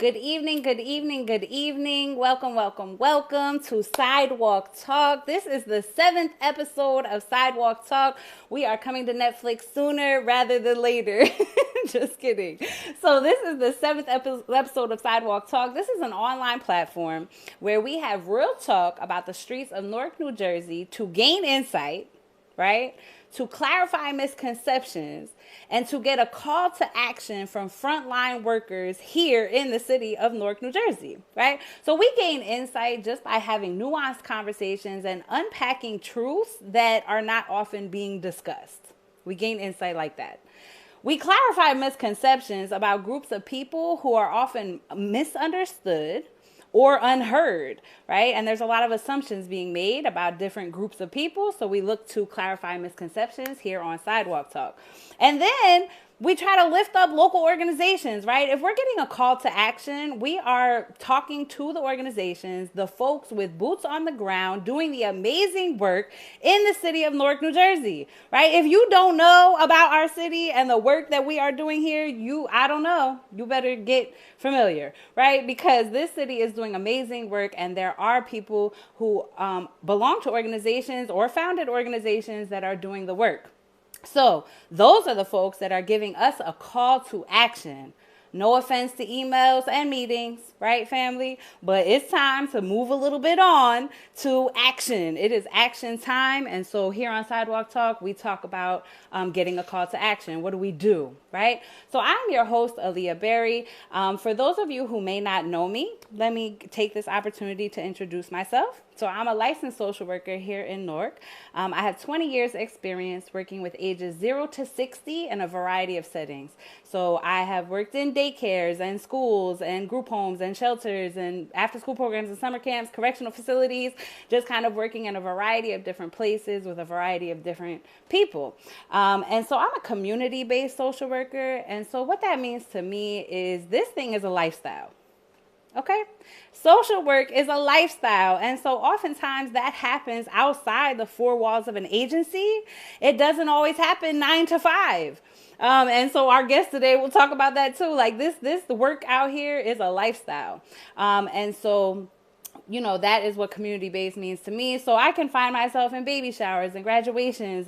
Good evening, good evening, good evening. Welcome, welcome, welcome to Sidewalk Talk. This is the 7th episode of Sidewalk Talk. We are coming to Netflix sooner rather than later. Just kidding. So this is the 7th episode of Sidewalk Talk. This is an online platform where we have real talk about the streets of Newark, New Jersey to gain insight, right? To clarify misconceptions, and to get a call to action from frontline workers here in the city of Newark, New Jersey, right? So we gain insight just by having nuanced conversations and unpacking truths that are not often being discussed. We gain insight like that. We clarify misconceptions about groups of people who are often misunderstood or unheard, right? And there's a lot of assumptions being made about different groups of people. So we look to clarify misconceptions here on Sidewalk Talk. And then we try to lift up local organizations, right? If we're getting a call to action, we are talking to the organizations, the folks with boots on the ground, doing the amazing work in the city of Newark, New Jersey, right? If you don't know about our city and the work that we are doing here, I don't know, you better get familiar, right? Because this city is doing amazing work, and there are people who belong to organizations or founded organizations that are doing the work. So those are the folks that are giving us a call to action. No offense to emails and meetings, right, family? But it's time to move a little bit on to action. It is action time. And so here on Sidewalk Talk, we talk about getting a call to action. What do we do, right? So I'm your host, Aaliyah Berry. For those of you who may not know me, let me take this opportunity to introduce myself. So I'm a licensed social worker here in Newark. I have 20 years experience working with ages 0 to 60 in a variety of settings. So I have worked in daycares and schools and group homes and shelters and after school programs and summer camps, correctional facilities, just kind of working in a variety of different places with a variety of different people. And so I'm a community-based social worker. And so what that means to me is this thing is a lifestyle. Okay. Social work is a lifestyle. And so oftentimes that happens outside the four walls of an agency. It doesn't always happen 9 to 5. And so our guest today will talk about that too. Like the work out here is a lifestyle. And so that is what community-based means to me. So I can find myself in baby showers and graduations,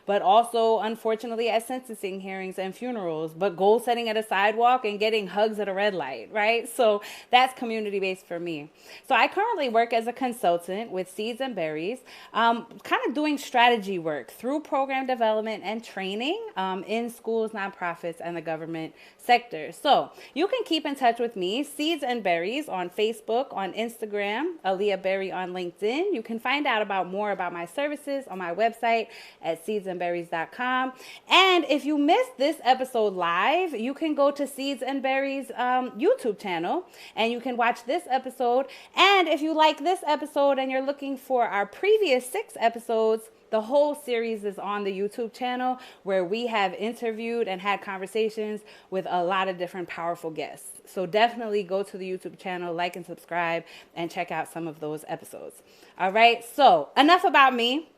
but also, unfortunately, at sentencing hearings and funerals, but goal setting at a sidewalk and getting hugs at a red light, right? So that's community-based for me. So I currently work as a consultant with Seeds and Berries, kind of doing strategy work through program development and training in schools, nonprofits, and the government sector. So you can keep in touch with me, Seeds and Berries, on Facebook, on Instagram, Aaliyah Berry on LinkedIn. You can find out more about my services on my website at seedsandberries.com. And if you missed this episode live, you can go to Seeds and Berries YouTube channel and you can watch this episode. And if you like this episode and you're looking for our previous 6 episodes, the whole series is on the YouTube channel where we have interviewed and had conversations with a lot of different powerful guests. So definitely go to the YouTube channel, like and subscribe, and check out some of those episodes. All right, so enough about me.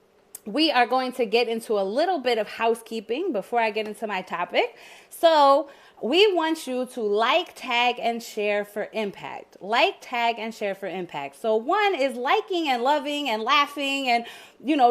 We are going to get into a little bit of housekeeping before I get into my topic. So we want you to like, tag, and share for impact. Like, tag, and share for impact. So one is liking and loving and laughing and,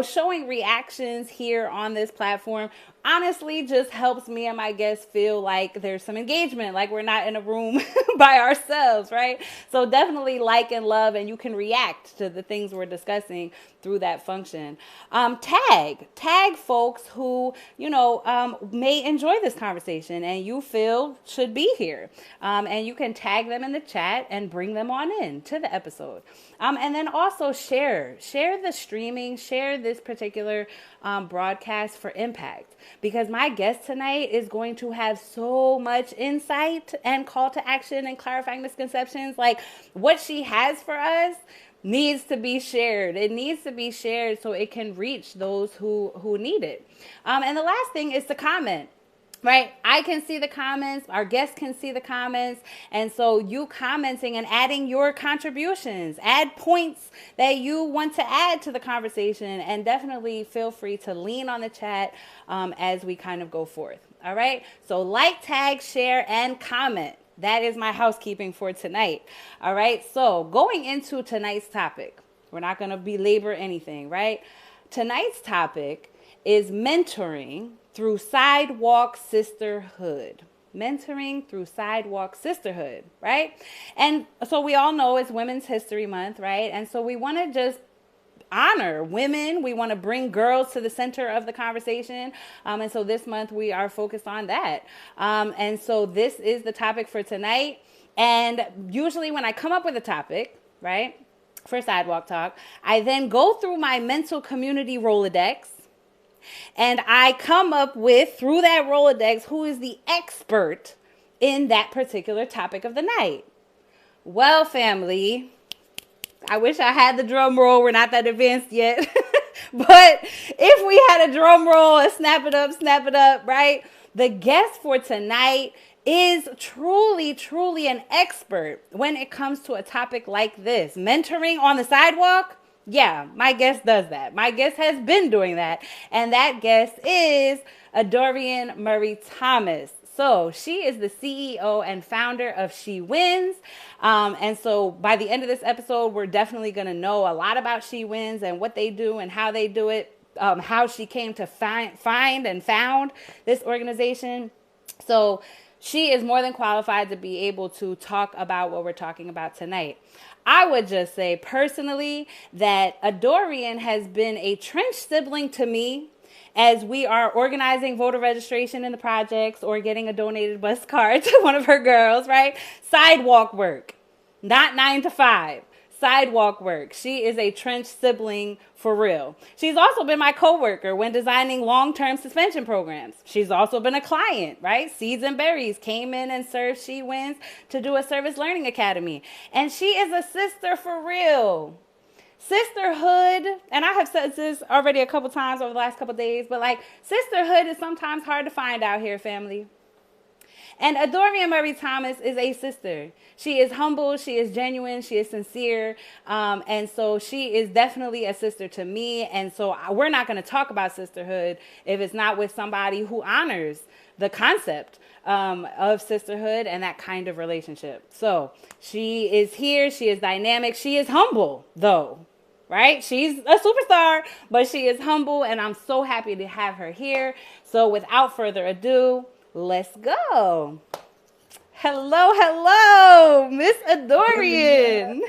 showing reactions here on this platform. Honestly, just helps me and my guests feel like there's some engagement, like we're not in a room by ourselves, right? So definitely like and love, and you can react to the things we're discussing through that function. Tag folks who, may enjoy this conversation and you feel should be here. And you can tag them in the chat and bring them on in to the episode. And then also share the streaming, share this particular broadcast for impact, because my guest tonight is going to have so much insight and call to action and clarifying misconceptions. Like what she has for us needs to be shared. It needs to be shared so it can reach those who need it. And the last thing is to comment. Right? I can see the comments. Our guests can see the comments. And so you commenting and adding your contributions, add points that you want to add to the conversation, and definitely feel free to lean on the chat as we kind of go forth. All right. So like, tag, share, and comment. That is my housekeeping for tonight. All right. So going into tonight's topic, we're not going to belabor anything, right? Tonight's topic is mentoring through Sidewalk Sisterhood. Mentoring through Sidewalk Sisterhood, right? And so we all know it's Women's History Month, right? And so we want to just honor women. We want to bring girls to the center of the conversation. And so this month we are focused on that. And so this is the topic for tonight. And usually when I come up with a topic, right, for Sidewalk Talk, I then go through my mental community Rolodex and I come up with, through that Rolodex, who is the expert in that particular topic of the night. Well, family, I wish I had the drum roll. We're not that advanced yet. But if we had a drum roll, a snap it up, right? The guest for tonight is truly, truly an expert when it comes to a topic like this. Mentoring on the sidewalk. Yeah, my guest does that. My guest has been doing that. And that guest is Adorian Murray Thomas. So she is the CEO and founder of SHEWins. And so by the end of this episode, we're definitely going to know a lot about SHEWins and what they do and how they do it, how she came to find and found this organization. So she is more than qualified to be able to talk about what we're talking about tonight. I would just say personally that Adorian has been a trench sibling to me as we are organizing voter registration in the projects or getting a donated bus card to one of her girls, right? Sidewalk work, not 9 to 5. Sidewalk work. She is a trench sibling for real. She's also been my coworker when designing long-term suspension programs. She's also been a client, right? Seeds and Berries came in and served SHEWins to do a service learning academy. And she is a sister for real. Sisterhood, and I have said this already a couple times over the last couple days, but like sisterhood is sometimes hard to find out here, family. And Adorian Murray Thomas is a sister. She is humble, she is genuine, she is sincere, and so she is definitely a sister to me. And so we're not going to talk about sisterhood if it's not with somebody who honors the concept of sisterhood and that kind of relationship. So she is here, she is dynamic, she is humble, though. Right? She's a superstar, but she is humble, and I'm so happy to have her here. So without further ado, let's go. Hello, Miss Adorian.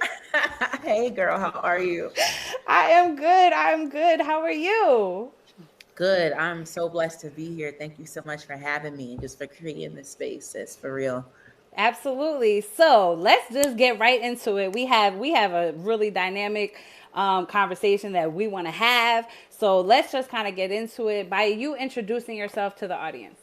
Hey, girl, how are you? I am good. How are you? Good. I'm so blessed to be here. Thank you so much for having me and just for creating this space. Sis, for real. Absolutely. So let's just get right into it. We have a really dynamic conversation that we want to have. So let's just kind of get into it by you introducing yourself to the audience.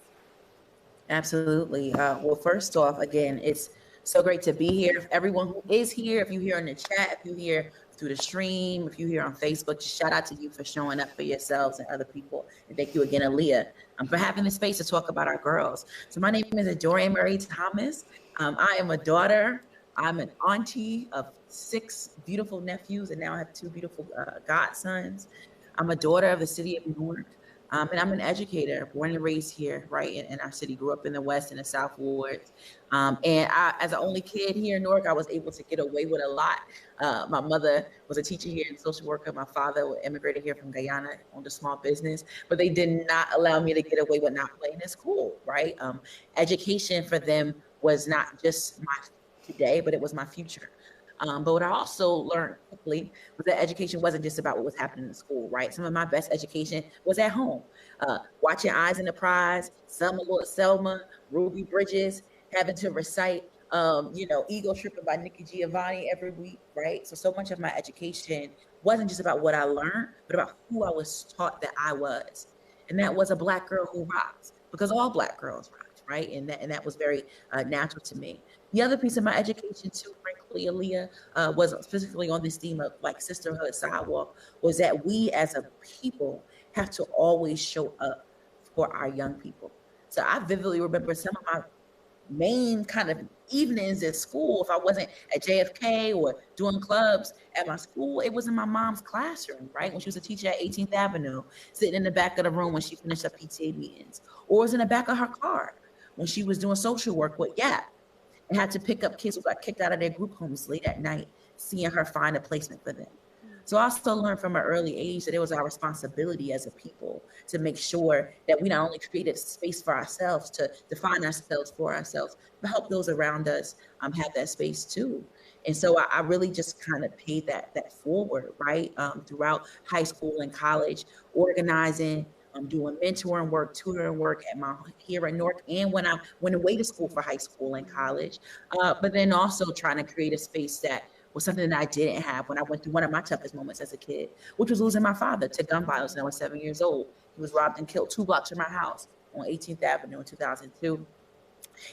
Absolutely. Well, first off, again, it's so great to be here. Everyone who is here, if you're here in the chat, if you're here through the stream, if you're here on Facebook, just shout out to you for showing up for yourselves and other people. And thank you again, Aaliyah, for having the space to talk about our girls. So my name is Adorian Murray Thomas. I am a daughter. I'm an auntie of 6 beautiful nephews, and now I have 2 beautiful godsons. I'm a daughter of the city of Newark, and I'm an educator, born and raised here, right, in our city. Grew up in the West and the South Wards. And I, as an only kid here in Newark, I was able to get away with a lot. My mother was a teacher here and social worker. My father immigrated here from Guyana, owned a small business, but they did not allow me to get away with not playing in school, right? Education for them was not just my today, but it was my future. But what I also learned quickly was that education wasn't just about what was happening in school, right? Some of my best education was at home. Watching Eyes on the Prize, Selma, Ruby Bridges, having to recite, Ego Tripping by Nikki Giovanni every week, right? So much of my education wasn't just about what I learned, but about who I was taught that I was. And that was a Black girl who rocked, because all Black girls rocked, right? And that was very natural to me. The other piece of my education too, frankly, Aaliyah, was specifically on this theme of like sisterhood, sidewalk, was that we as a people have to always show up for our young people. So I vividly remember some of my main kind of evenings at school. If I wasn't at JFK or doing clubs at my school, it was in my mom's classroom, right? When she was a teacher at 18th Avenue, sitting in the back of the room when she finished her PTA meetings, or it was in the back of her car when she was doing social work with YAP. and had to pick up kids who got kicked out of their group homes late at night, seeing her find a placement for them. So I also learned from an early age that it was our responsibility as a people to make sure that we not only created space for ourselves to define ourselves for ourselves, but help those around us have that space too. And so I really just kind of paid that forward, right? Throughout high school and college, organizing, doing mentoring work, tutoring work at my here in Newark, and when I went away to school for high school and college, but then also trying to create a space that was something that I didn't have when I went through one of my toughest moments as a kid, which was losing my father to gun violence when I was 7 years old. He was robbed and killed 2 blocks from my house on 18th Avenue in 2002.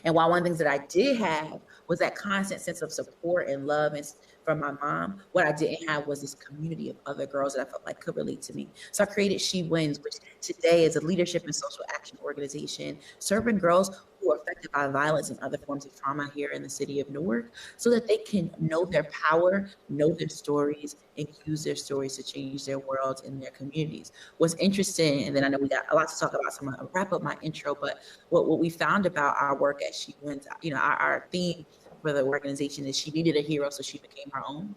And while one of the things that I did have was that constant sense of support and love and from my mom, what I didn't have was this community of other girls that I felt like could relate to me. So I created SHEWins, which today is a leadership and social action organization serving girls who are affected by violence and other forms of trauma here in the city of Newark, so that they can know their power, know their stories, and use their stories to change their worlds and their communities. What's interesting, and then I know we got a lot to talk about, so I'm gonna wrap up my intro, but what we found about our work at SHEWins, our theme for the organization is she needed a hero, so she became her own.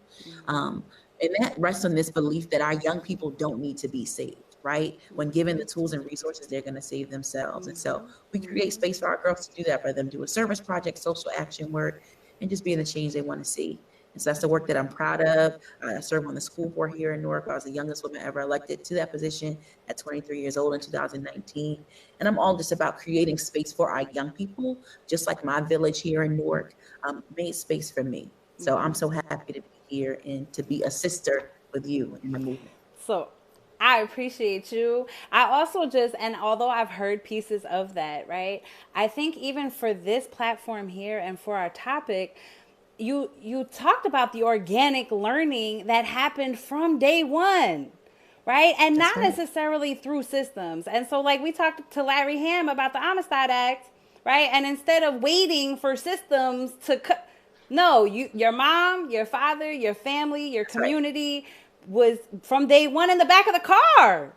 And that rests on this belief that our young people don't need to be saved, right? When given the tools and resources, they're going to save themselves. And so we create space for our girls to do that, for them to do a service project, social action work, and just being the change they want to see. And so that's the work that I'm proud of. I serve on the school board here in Newark. I was the youngest woman ever elected to that position at 23 years old in 2019. And I'm all just about creating space for our young people, just like my village here in Newark made space for me. So I'm so happy to be here and to be a sister with you in the movement. So I appreciate you. I also and although I've heard pieces of that, right? I think even for this platform here and for our topic, you talked about the organic learning that happened from day one, right? And That's not right. necessarily through systems. And so, like, we talked to Larry Ham about the Amistad Act, right? And instead of waiting for systems to no, your mom, your father, your family, your That's right. community was from day one in the back of the car.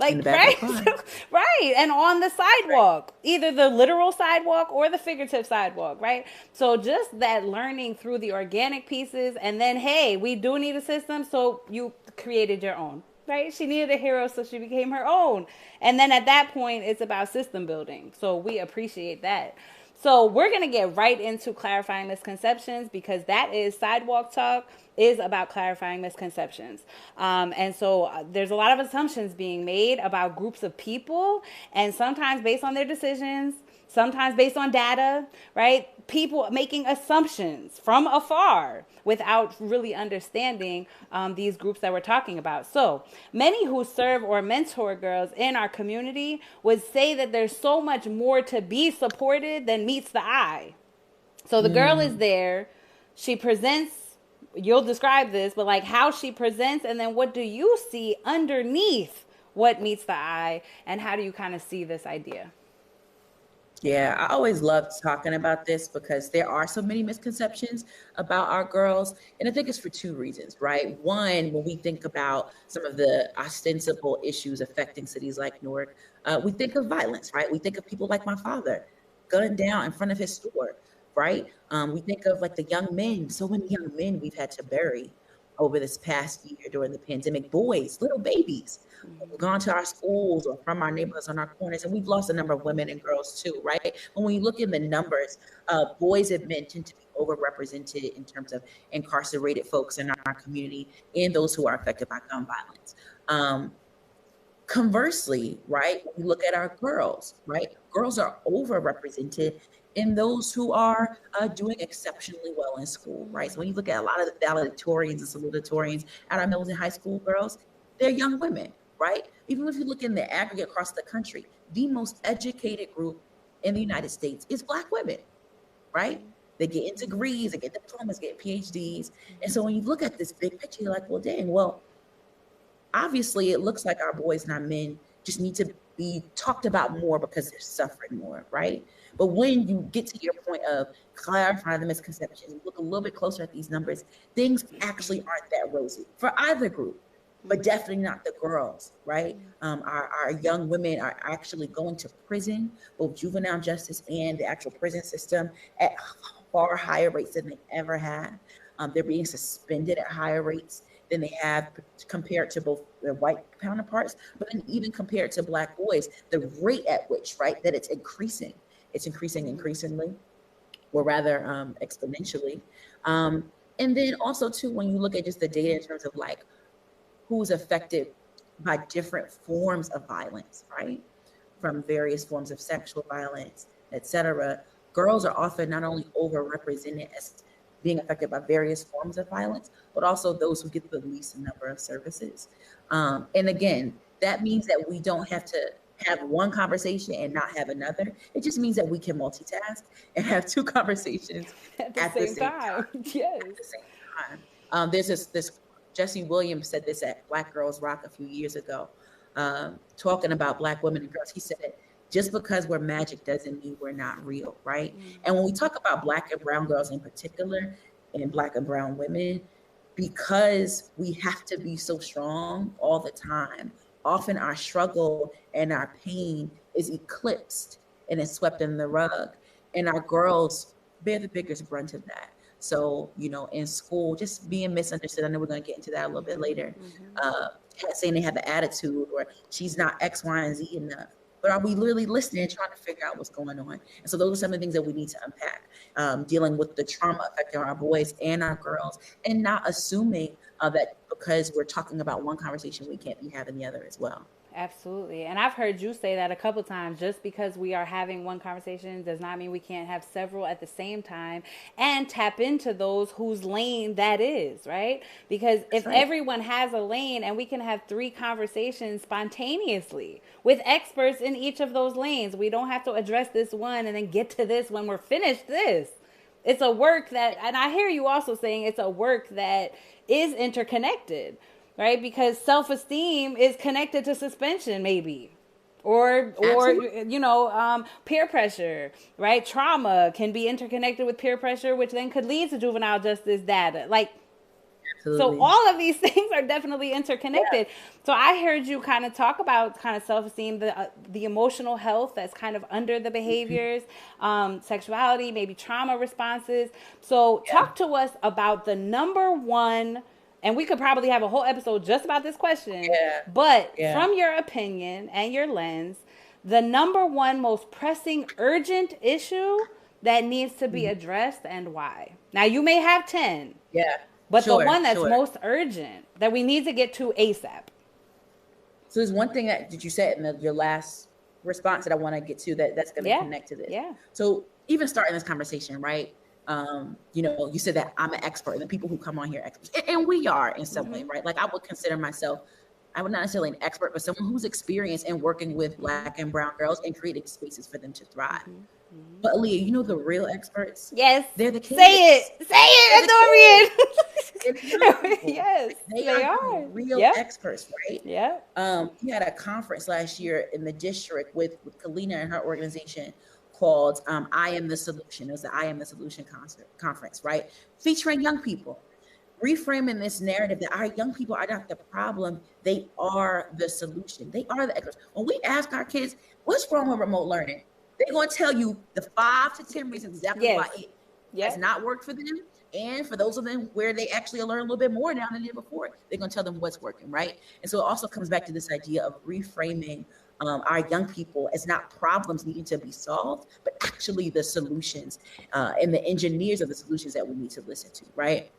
In the Like, back right? of the car. Right. And on the sidewalk, either the literal sidewalk or the figurative sidewalk, right? So just that learning through the organic pieces, and then, hey, we do need a system, so you created your own, right? She needed a hero, so she became her own. And then at that point, it's about system building. So we appreciate that. So we're going to get right into clarifying misconceptions, because that is Sidewalk Talk, is about clarifying misconceptions. And so there's a lot of assumptions being made about groups of people, and sometimes based on their decisions, sometimes based on data, right? People making assumptions from afar without really understanding these groups that we're talking about. So many who serve or mentor girls in our community would say that there's so much more to be supported than meets the eye. So the girl is there, she presents, you'll describe this, but like how she presents, and then what do you see underneath what meets the eye, and how do you kind of see this idea? Yeah, I always love talking about this because there are so many misconceptions about our girls. And I think it's for two reasons, right? One, when we think about some of the ostensible issues affecting cities like Newark, we think of violence, right? We think of people like my father gunned down in front of his store, right? We think of like the young men, so many young men we've had to bury over this past year during the pandemic, boys, little babies who've gone to our schools or from our neighborhoods on our corners. And we've lost a number of women and girls too, right? When you look in the numbers, boys and men tend to be overrepresented in terms of incarcerated folks in our community and those who are affected by gun violence. Conversely, right, when we look at our girls, right, girls are overrepresented in those who are doing exceptionally well in school, right? So when you look at a lot of the valedictorians and salutatorians at our middle and high school girls, they're young women, right? Even if you look in the aggregate across the country, the most educated group in the United States is Black women, right? They get in degrees, they get diplomas, get PhDs. And so when you look at this big picture, you're like, well, dang, well, obviously it looks like our boys and our men just need to be talked about more because they're suffering more, right? But when you get to your point of clarifying the misconceptions, look a little bit closer at these numbers, things actually aren't that rosy for either group, but definitely not the girls, right? Our young women are actually going to prison, both juvenile justice and the actual prison system, at far higher rates than they ever have. They're being suspended at higher rates than they have compared to both their white counterparts, but then even compared to Black boys, the rate at which, right, that it's increasing increasingly, or rather exponentially. And then also too, when you look at just the data in terms of like who's affected by different forms of violence, right? From various forms of sexual violence, etc. Girls are often not only overrepresented as being affected by various forms of violence, but also those who get the least number of services. And again, that means that we don't have to have one conversation and not have another. It just means that we can multitask and have two conversations at the same time. Yes. At the same time. There's this Jesse Williams said this at Black Girls Rock a few years ago, talking about Black women and girls. He said, just because we're magic doesn't mean we're not real, right? And when we talk about Black and brown girls in particular, and Black and brown women, because we have to be so strong all the time, often our struggle and our pain is eclipsed and is swept in the rug. And our girls bear the biggest brunt of that. So, in school, just being misunderstood. I know we're going to get into that a little bit later. Saying they have an attitude, or she's not X, Y, and Z enough. But are we literally listening and trying to figure out what's going on? And so those are some of the things that we need to unpack, dealing with the trauma affecting our boys and our girls, and not assuming that because we're talking about one conversation, we can't be having the other as well. Absolutely. And I've heard you say that a couple times. Just because we are having one conversation does not mean we can't have several at the same time and tap into those whose lane that is, right? Because if everyone has a lane and we can have 3 conversations spontaneously with experts in each of those lanes, we don't have to address this one and then get to this when we're finished this. It's a work that, and I hear you also saying it's a work that is interconnected. Right, because self-esteem is connected to suspension, maybe, or peer pressure. Right, trauma can be interconnected with peer pressure, which then could lead to juvenile justice data. Like, absolutely. So all of these things are definitely interconnected. Yeah. So I heard you kind of talk about kind of self-esteem, the emotional health that's kind of under the behaviors, sexuality, maybe trauma responses. So talk to us about the number one. And we could probably have a whole episode just about this question. Yeah. But from your opinion and your lens, the number one most pressing, urgent issue that needs to be addressed and why? Now, you may have 10. Yeah. But the one that's most urgent that we need to get to ASAP. So there's one thing that you said in your last response that I want to get to that's going to connect to this. Yeah. So even starting this conversation, right? You said that I'm an expert, and the people who come on here are experts, and we are in some way, right? Like I would consider myself, I would not necessarily an expert, but someone who's experienced in working with Black and brown girls and creating spaces for them to thrive. But Aaliyah, the real experts? Yes. They're the kids. Say it, Dorian. Yes, they are real experts, right? Yeah. We had a conference last year in the district with Kalina and her organization called I Am the Solution. It was the I Am the Solution conference, right? Featuring young people, reframing this narrative that our young people are not the problem. They are the solution. They are the experts. When we ask our kids, what's wrong with remote learning? They're going to tell you the 5 to 10 reasons exactly why it has not worked for them. And for those of them where they actually learn a little bit more now than they did before, they're going to tell them what's working, right? And so it also comes back to this idea of reframing our young people as not problems needing to be solved, but actually the solutions and the engineers of the solutions that we need to listen to, right?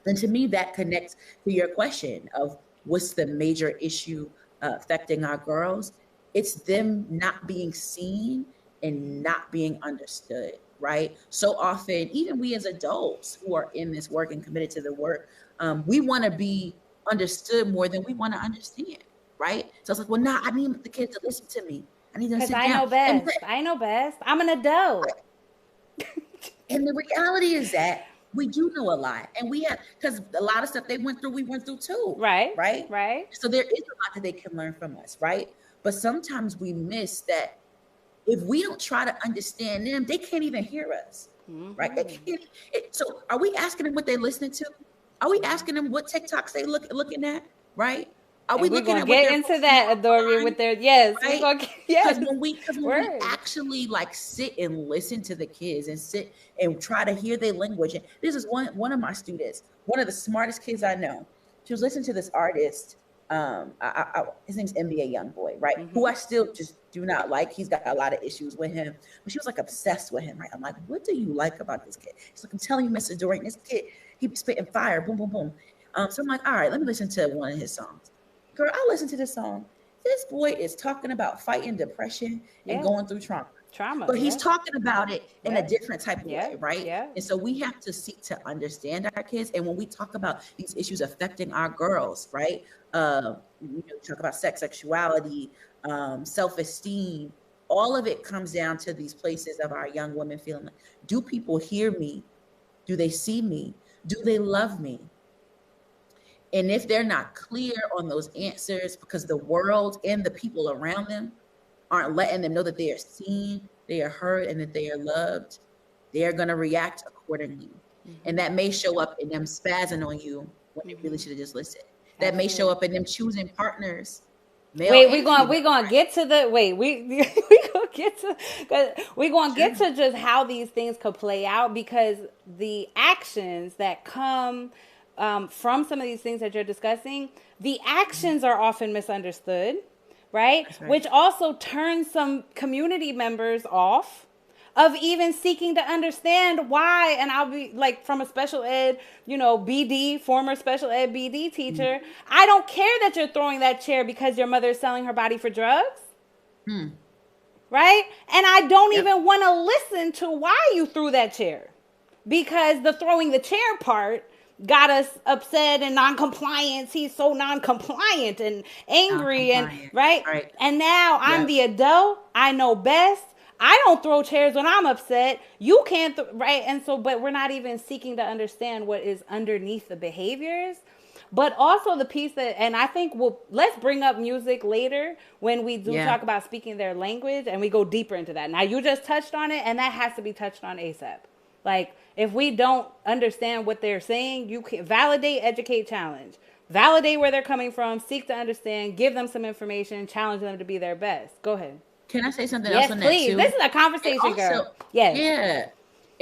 And to me, that connects to your question of what's the major issue affecting our girls. It's them not being seen and not being understood, right? So often, even we as adults who are in this work and committed to the work, we want to be understood more than we want to understand. Right? So it's like, well, I need the kids to listen to me. I need them to sit down. I know best. I'm an adult. And the reality is that we do know a lot. And we have, because a lot of stuff they went through, we went through too. Right. Right. Right. So there is a lot that they can learn from us. Right. But sometimes we miss that if we don't try to understand them, they can't even hear us. Right. They can't, so are we asking them what they're listening to? Are we asking them what TikToks they looking at? Right. Are we And we're looking gonna at what get they're into posting that, Adoria, online? with their yes. We're Right? gonna yes. Because when we Word. actually like sit and listen to the kids and sit and try to hear their language, and this is one of my students, one of the smartest kids I know. She was listening to this artist. His name's NBA Youngboy, right? Who I still just do not like. He's got a lot of issues with him, but she was like obsessed with him, right? I'm like, what do you like about this kid? She's like, I'm telling you, Mr. Dorian, this kid, he be spitting fire, boom, boom, boom. So I'm like, all right, let me listen to one of his songs. Girl, I listened to this song. This boy is talking about fighting depression and going through trauma. But he's talking about it in a different type of way, right? Yeah. And so we have to seek to understand our kids. And when we talk about these issues affecting our girls, right? Talk about sex, sexuality, self-esteem, all of it comes down to these places of our young women feeling like, do people hear me? Do they see me? Do they love me? And if they're not clear on those answers because the world and the people around them aren't letting them know that they are seen, they are heard, and that they are loved, they are going to react accordingly. And that may show up in them spazzing on you when they really should have just listened. That may show up in them choosing partners. We're gonna get to the just how these things could play out, because the actions that come from some of these things that you're discussing, the actions are often misunderstood, right? Which also turns some community members off of even seeking to understand why. And I'll be like, from a special ed, BD, former special ed BD teacher, I don't care that you're throwing that chair because your mother is selling her body for drugs. Right? And I don't even want to listen to why you threw that chair, because the throwing the chair part got us upset and non-compliance. He's so non-compliant and angry and right. And now I'm the adult. I know best. I don't throw chairs when I'm upset. You can't, right? And so, but we're not even seeking to understand what is underneath the behaviors. But also the piece that, and I think let's bring up music later when we do talk about speaking their language, and we go deeper into that. Now, you just touched on it, and that has to be touched on ASAP. Like, if we don't understand what they're saying, you can validate, educate, challenge. Validate where they're coming from, seek to understand, give them some information, challenge them to be their best. Go ahead. Can I say something else on that too? Yes, please. This is a conversation, girl. Yes. Yeah.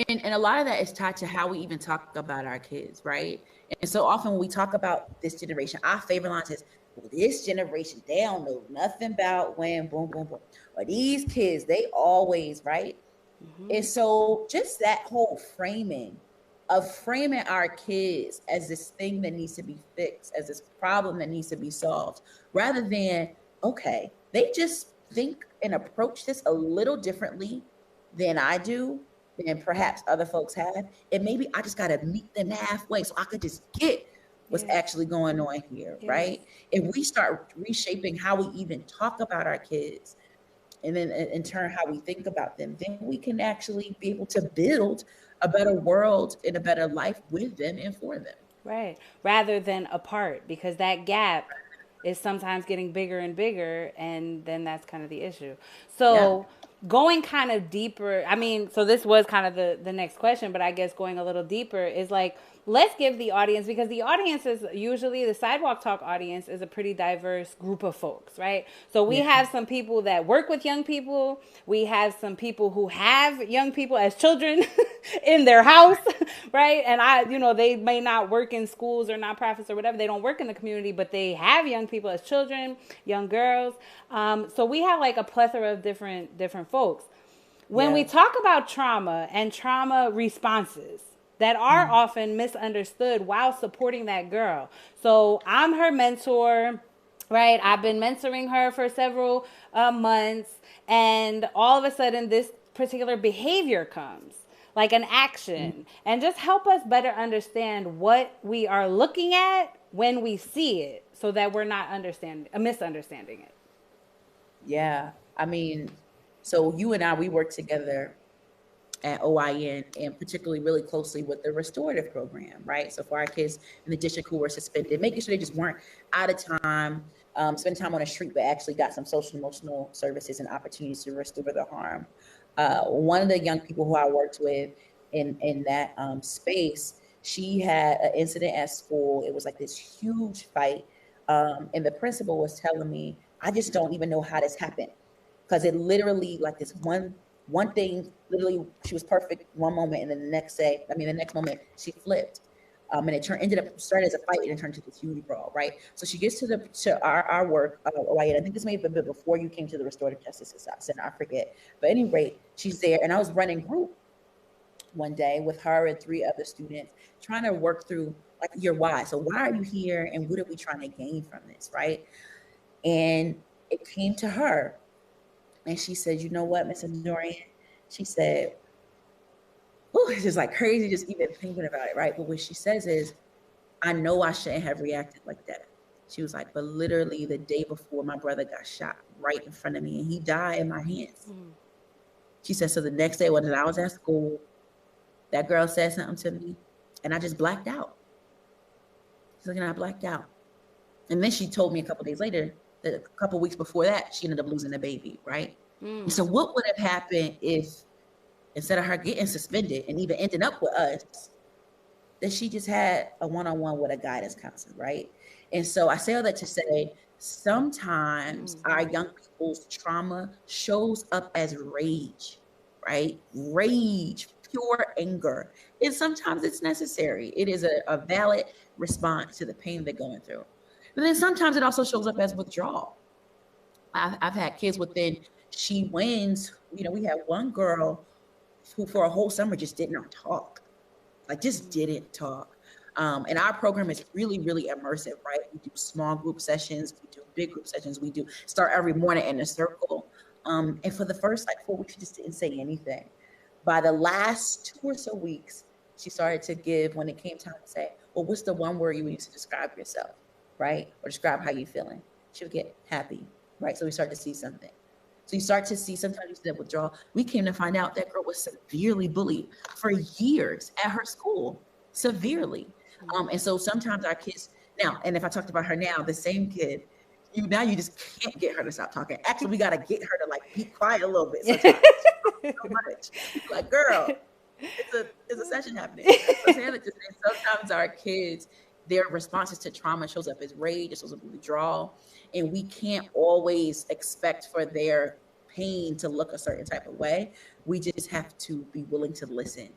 And a lot of that is tied to how we even talk about our kids, right? And so often when we talk about this generation, our favorite line is, well, this generation, they don't know nothing about when, boom, boom, boom. Or these kids, they always, right? And so just that whole framing our kids as this thing that needs to be fixed, as this problem that needs to be solved, rather than, okay, they just think and approach this a little differently than I do, than perhaps other folks have. And maybe I just got to meet them halfway so I could just get what's actually going on here, right? If we start reshaping how we even talk about our kids, and then in turn how we think about them, then we can actually be able to build a better world and a better life with them and for them. Right. Rather than apart, because that gap is sometimes getting bigger and bigger, and then that's kind of the issue. So going kind of deeper, I mean, so this was kind of the next question, but I guess going a little deeper is like, let's give the audience, because the audience is usually, the Sidewalk Talk audience is a pretty diverse group of folks, right? So we have some people that work with young people. We have some people who have young people as children in their house, right? And they may not work in schools or nonprofits or whatever. They don't work in the community, but they have young people as children, young girls. So we have like a plethora of different folks. When we talk about trauma and trauma responses, that are often misunderstood while supporting that girl. So I'm her mentor, right? I've been mentoring her for several months, and all of a sudden this particular behavior comes, like an action, and just help us better understand what we are looking at when we see it, so that we're not misunderstanding it. Yeah, I mean, so you and I, we work together at OIN, and particularly really closely with the restorative program, right? So for our kids in the district who were suspended, making sure they just weren't out of time, spend time on the street, but actually got some social emotional services and opportunities to restore the harm. One of the young people who I worked with in that space, she had an incident at school. It was like this huge fight. And the principal was telling me, I just don't even know how this happened. Because it literally, like this one thing, literally, she was perfect one moment, and then the next moment, she flipped. And it started as a fight, and it turned into this huge brawl, right? So she gets to our work, right? I think this may have been before you came to the Restorative Justice Center, I forget. But at any rate, she's there, and I was running group one day with her and 3 other students, trying to work through like your why. So why are you here, and what are we trying to gain from this, right? And it came to her, and she said, "You know what, Miss Dorian?" She said, "Oh, it's just like crazy, just even thinking about it, right?" But what she says is, "I know I shouldn't have reacted like that." She was like, "But literally the day before, my brother got shot right in front of me, and he died in my hands." She said, "So the next day, when I was at school, that girl said something to me, and I just blacked out." She's like, "And I blacked out." And then she told me a couple days later that a couple weeks before that, she ended up losing a baby, right? And so what would have happened if, instead of her getting suspended and even ending up with us, that she just had a one-on-one with a guidance counselor, right? And so I say all that to say, sometimes our young people's trauma shows up as rage, right? Rage, pure anger. And sometimes it's necessary. It is a valid response to the pain they're going through. But then sometimes it also shows up as withdrawal. I've had kids within SHEWins. We had one girl who for a whole summer just did not talk. Like just didn't talk. And our program is really, really immersive, right? We do small group sessions, we do big group sessions, we do start every morning in a circle. And for the first 4 weeks, she just didn't say anything. By the last 2 or so weeks, she started to give, when it came time to say, well, what's the one word you would use to describe yourself, right? Or describe how you're feeling. She would get happy, right? So we start to see something. So you start to see, sometimes you see that withdrawal. We came to find out that girl was severely bullied for years at her school, severely. And so sometimes our kids now, and if I talked about her now, the same kid, you just can't get her to stop talking. Actually, we got to get her to be quiet a little bit sometimes. So much. Like, girl, it's a session happening. So sometimes our kids, their responses to trauma shows up as rage, it shows up as withdrawal, and we can't always expect for their pain to look a certain type of way. We just have to be willing to listen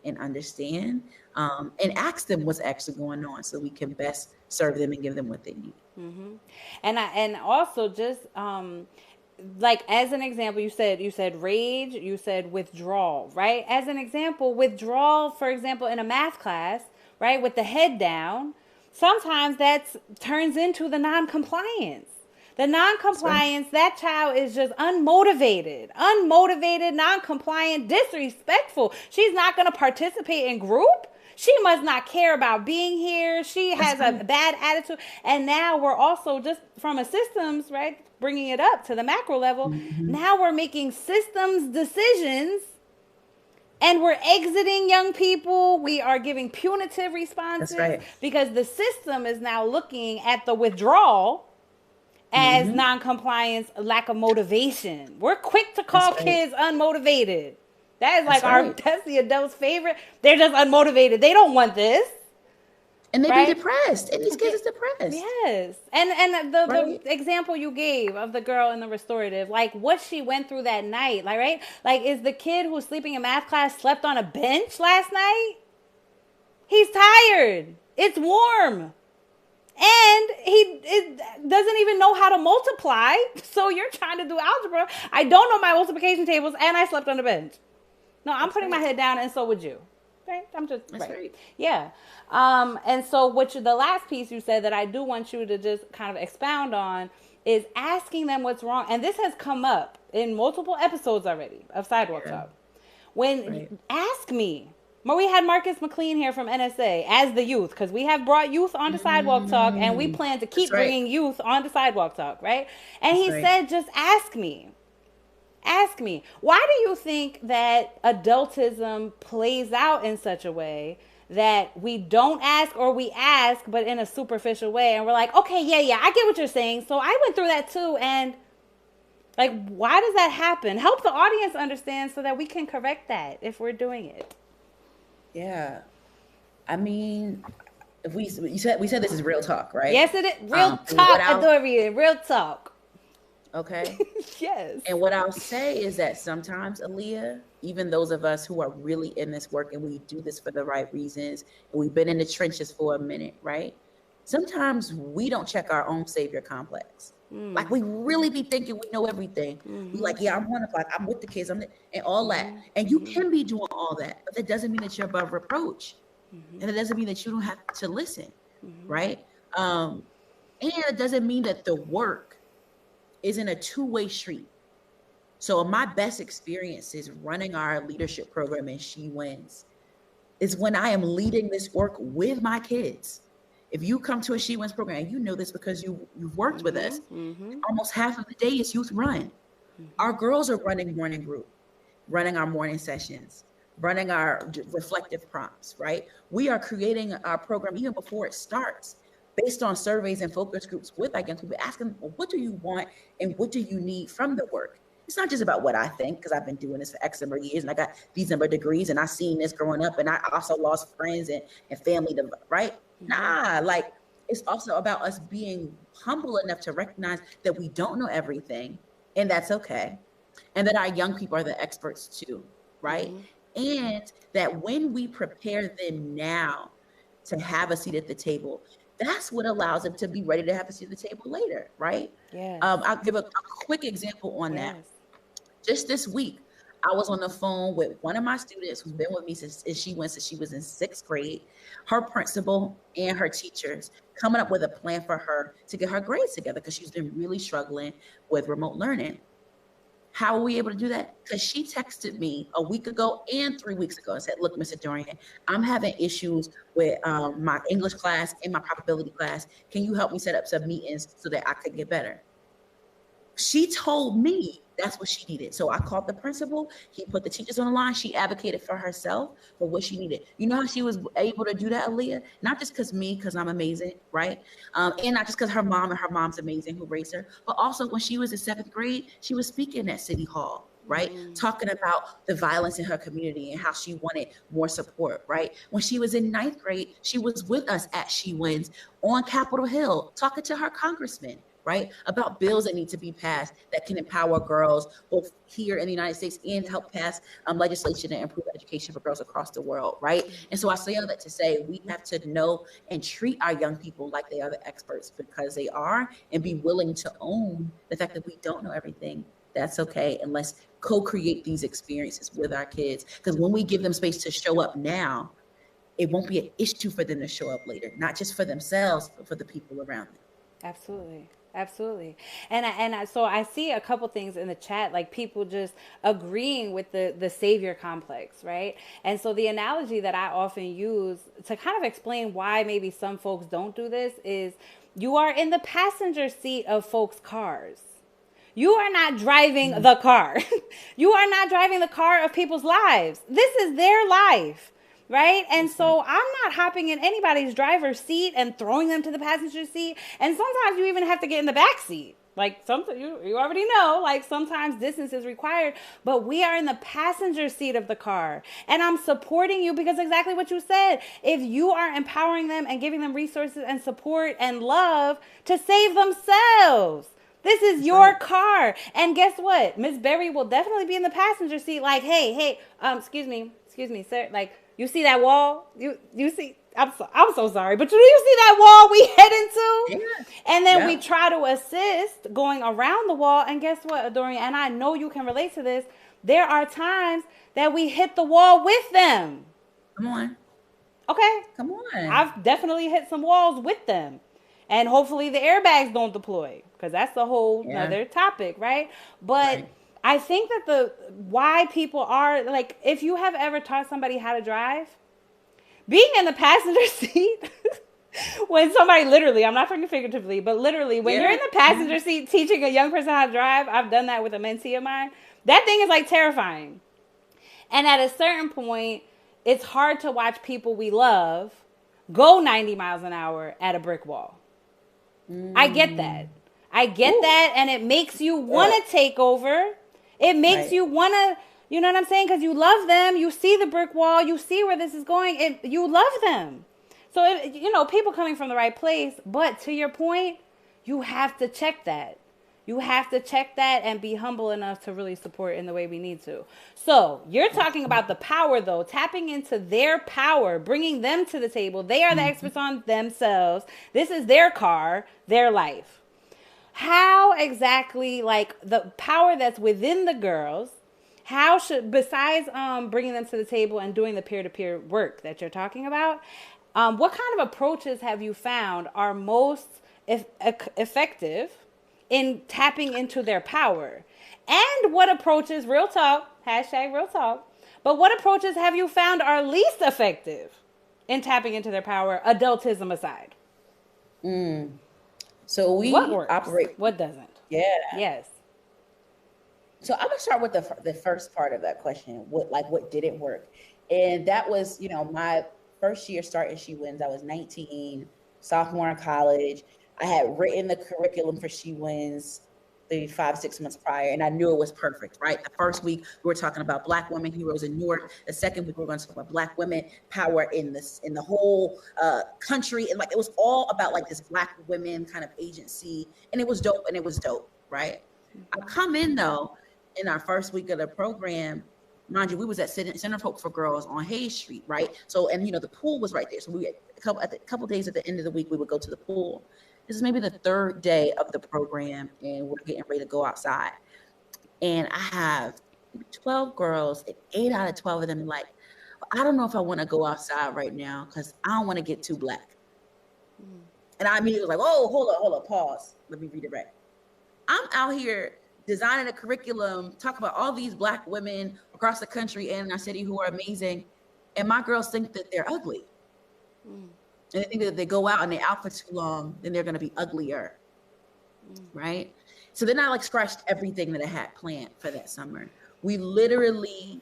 and understand, and ask them what's actually going on, so we can best serve them and give them what they need. And also just as an example, you said rage, you said withdrawal, right? As an example, withdrawal, for example, in a math class, right, with the head down, sometimes that turns into the non-compliance. The non-compliance, that child is just unmotivated, non-compliant, disrespectful. She's not going to participate in group. She must not care about being here. She has a bad attitude. And now we're also, just from a systems, right, bringing it up to the macro level, now we're making systems decisions, and we're exiting young people. We are giving punitive responses because the system is now looking at the withdrawal as non-compliance, lack of motivation. We're quick to call kids unmotivated. That is that's the adult's favorite. They're just unmotivated. They don't want this. And they be depressed. And these kids is depressed. Yes. And the example you gave of the girl in the restorative, what she went through that night, right? Is the kid who's sleeping in math class slept on a bench last night? He's tired. It's warm. And he doesn't even know how to multiply. So you're trying to do algebra. I don't know my multiplication tables, and I slept on the bench. No, I'm putting my head down, and so would you. Right? I'm just right. Yeah. And so the last piece you said that I do want you to just kind of expound on is asking them what's wrong. And this has come up in multiple episodes already of Sidewalk Talk. Ask me. We had Marcus McLean here from NSA as the youth, because we have brought youth onto Sidewalk Talk, and we plan to keep bringing youth onto Sidewalk Talk, right? And he said, just ask me. Ask me. Why do you think that adultism plays out in such a way that we don't ask, or we ask, but in a superficial way? And we're like, okay, yeah, I get what you're saying. So I went through that too. And why does that happen? Help the audience understand so that we can correct that if we're doing it. Yeah. I mean, if we said this is real talk, right? Yes, it is. Real talk, Adorian. Real talk. Okay. Yes. And what I'll say is that sometimes, Aaliyah, even those of us who are really in this work and we do this for the right reasons, and we've been in the trenches for a minute, right? Sometimes we don't check our own savior complex. Like we really be thinking we know everything. We like, yeah, I'm 1 o'clock, I'm with the kids, and all that. And you can be doing all that, but that doesn't mean that you're above reproach. And it doesn't mean that you don't have to listen, right? And it doesn't mean that the work isn't a two-way street. So my best experiences running our leadership program in SHEWins is when I am leading this work with my kids. If you come to a SHEWins program, and you know this because you've worked with us, almost half of the day is youth run. Our girls are running morning group, running our morning sessions, running our reflective prompts, right? We are creating our program even before it starts, based on surveys and focus groups with our young people, asking, well, what do you want and what do you need from the work? It's not just about what I think, because I've been doing this for X number of years and I got these number of degrees and I seen this growing up and I also lost friends and family, right? Nah, like it's also about us being humble enough to recognize that we don't know everything, and that's okay. And that our young people are the experts too, right? And that when we prepare them now to have a seat at the table, that's what allows them to be ready to have a seat at the table later, right? Yeah. I'll give a quick example on that. Just this week, I was on the phone with one of my students who's been with me since she was in 6th grade, her principal and her teachers coming up with a plan for her to get her grades together because she's been really struggling with remote learning. How are we able to do that? Because she texted me a week ago and 3 weeks ago and said, look, Mr. Dorian, I'm having issues with my English class and my probability class. Can you help me set up some meetings so that I could get better? She told me that's what she needed. So I called the principal. He put the teachers on the line. She advocated for herself for what she needed. You know how she was able to do that, Aaliyah? Not just because I'm amazing, right? And not just because her mom and her mom's amazing who raised her, but also when she was in 7th grade, she was speaking at City Hall, right? Talking about the violence in her community and how she wanted more support, right? When she was in 9th grade, she was with us at SHEWins on Capitol Hill, talking to her congressman, right? About bills that need to be passed that can empower girls both here in the United States and help pass legislation to improve education for girls across the world, right? And so I say all that to say we have to know and treat our young people like they are the experts because they are, and be willing to own the fact that we don't know everything. That's okay. And let's co-create these experiences with our kids. Because when we give them space to show up now, it won't be an issue for them to show up later, not just for themselves, but for the people around them. Absolutely. Absolutely. So I see a couple things in the chat, like people just agreeing with the savior complex, right? And so the analogy that I often use to kind of explain why maybe some folks don't do this is you are in the passenger seat of folks' cars. You are not driving the car. You are not driving the car of people's lives. This is their life. Right? And so I'm not hopping in anybody's driver's seat and throwing them to the passenger seat. And sometimes you even have to get in the back seat. Like sometimes you already know, like sometimes distance is required, but we are in the passenger seat of the car. And I'm supporting you because exactly what you said. If you are empowering them and giving them resources and support and love to save themselves, this is your car. And guess what? Miss Berry will definitely be in the passenger seat like, hey, excuse me, sir. Like, you see that wall? You see? I'm so sorry, but you see that wall we head into? Yeah. And then we try to assist going around the wall. And guess what, Dorian? And I know you can relate to this. There are times that we hit the wall with them. Come on. Okay. Come on. I've definitely hit some walls with them. And hopefully the airbags don't deploy because that's a whole other topic, right? But I think that why people are like, if you have ever taught somebody how to drive, being in the passenger seat, when somebody literally, I'm not talking figuratively, but literally, when you're in the passenger seat teaching a young person how to drive, I've done that with a mentee of mine. That thing is like terrifying. And at a certain point, it's hard to watch people we love go 90 miles an hour at a brick wall. I get that. And it makes you want to take over. It makes you want to, you know what I'm saying? Because you love them. You see the brick wall. You see where this is going. You love them. So, people coming from the right place, but to your point, you have to check that. You have to check that and be humble enough to really support in the way we need to. So, you're talking about the power, though, tapping into their power, bringing them to the table. They are the experts on themselves. This is their car, their life. How exactly, like the power that's within the girls, how should, besides bringing them to the table and doing the peer-to-peer work that you're talking about, what kind of approaches have you found are most effective in tapping into their power? And what approaches, real talk, hashtag real talk, but what approaches have you found are least effective in tapping into their power, adultism aside? So we What works? operate. What doesn't? Yeah. Yes. So I'm gonna start with the first part of that question. What didn't work? And that was, my first year starting SHEWins. I was 19, sophomore in college. I had written the curriculum for SHEWins maybe 5-6 months prior, and I knew it was perfect, right? The first week we were talking about Black women heroes in Newark. The second week we were going to talk about Black women power in the whole country, and like it was all about like this Black women kind of agency, and it was dope, right? I come in though in our first week of the program. Mind you, we was at Centerfolk for Girls on Hayes Street, right? So, and the pool was right there. So we a couple days at the end of the week, we would go to the pool. This is maybe the third day of the program, and we're getting ready to go outside. And I have 12 girls, and 8 out of 12 of them are like, I don't know if I want to go outside right now because I don't want to get too Black. And I immediately was like, oh, hold up, pause. Let me redirect. I'm out here designing a curriculum, talk about all these Black women across the country and in our city who are amazing. And my girls think that they're ugly. And they think that if they go out and they're out for too long, then they're going to be uglier. Right? So then I scratched everything that I had planned for that summer. We literally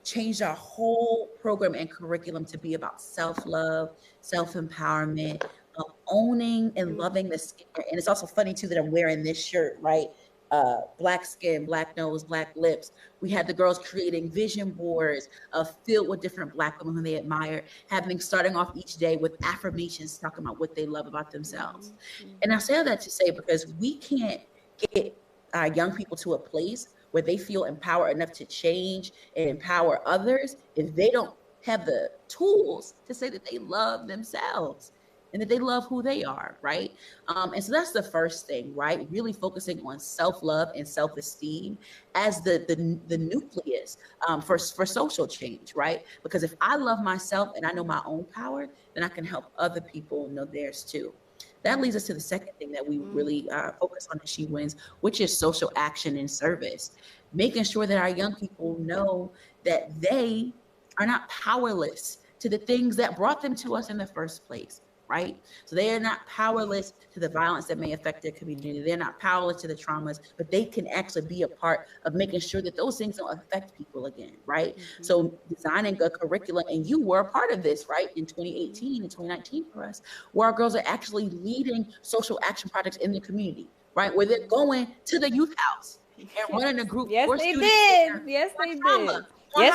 changed our whole program and curriculum to be about self-love, self-empowerment, owning and loving the skin. And it's also funny too that I'm wearing this shirt, right? Black skin, Black nose, Black lips. We had the girls creating vision boards filled with different Black women who they admire, starting off each day with affirmations talking about what they love about themselves. And I say all that to say because we can't get our young people to a place where they feel empowered enough to change and empower others if they don't have the tools to say that they love themselves and that they love who they are, right? And so that's the first thing, right? Really focusing on self-love and self-esteem as the nucleus for social change, right? Because if I love myself and I know my own power, then I can help other people know theirs too. That leads us to the second thing that we really focus on at SHEWins, which is social action and service. Making sure that our young people know that they are not powerless to the things that brought them to us in the first place. Right? So they are not powerless to the violence that may affect their community. They're not powerless to the traumas, but they can actually be a part of making sure that those things don't affect people again, right? So designing a curriculum, and you were a part of this, right? In 2018 and 2019 for us, where our girls are actually leading social action projects in the community, right? Where they're going to the youth house and running a group for students. Yes, they did. Yes,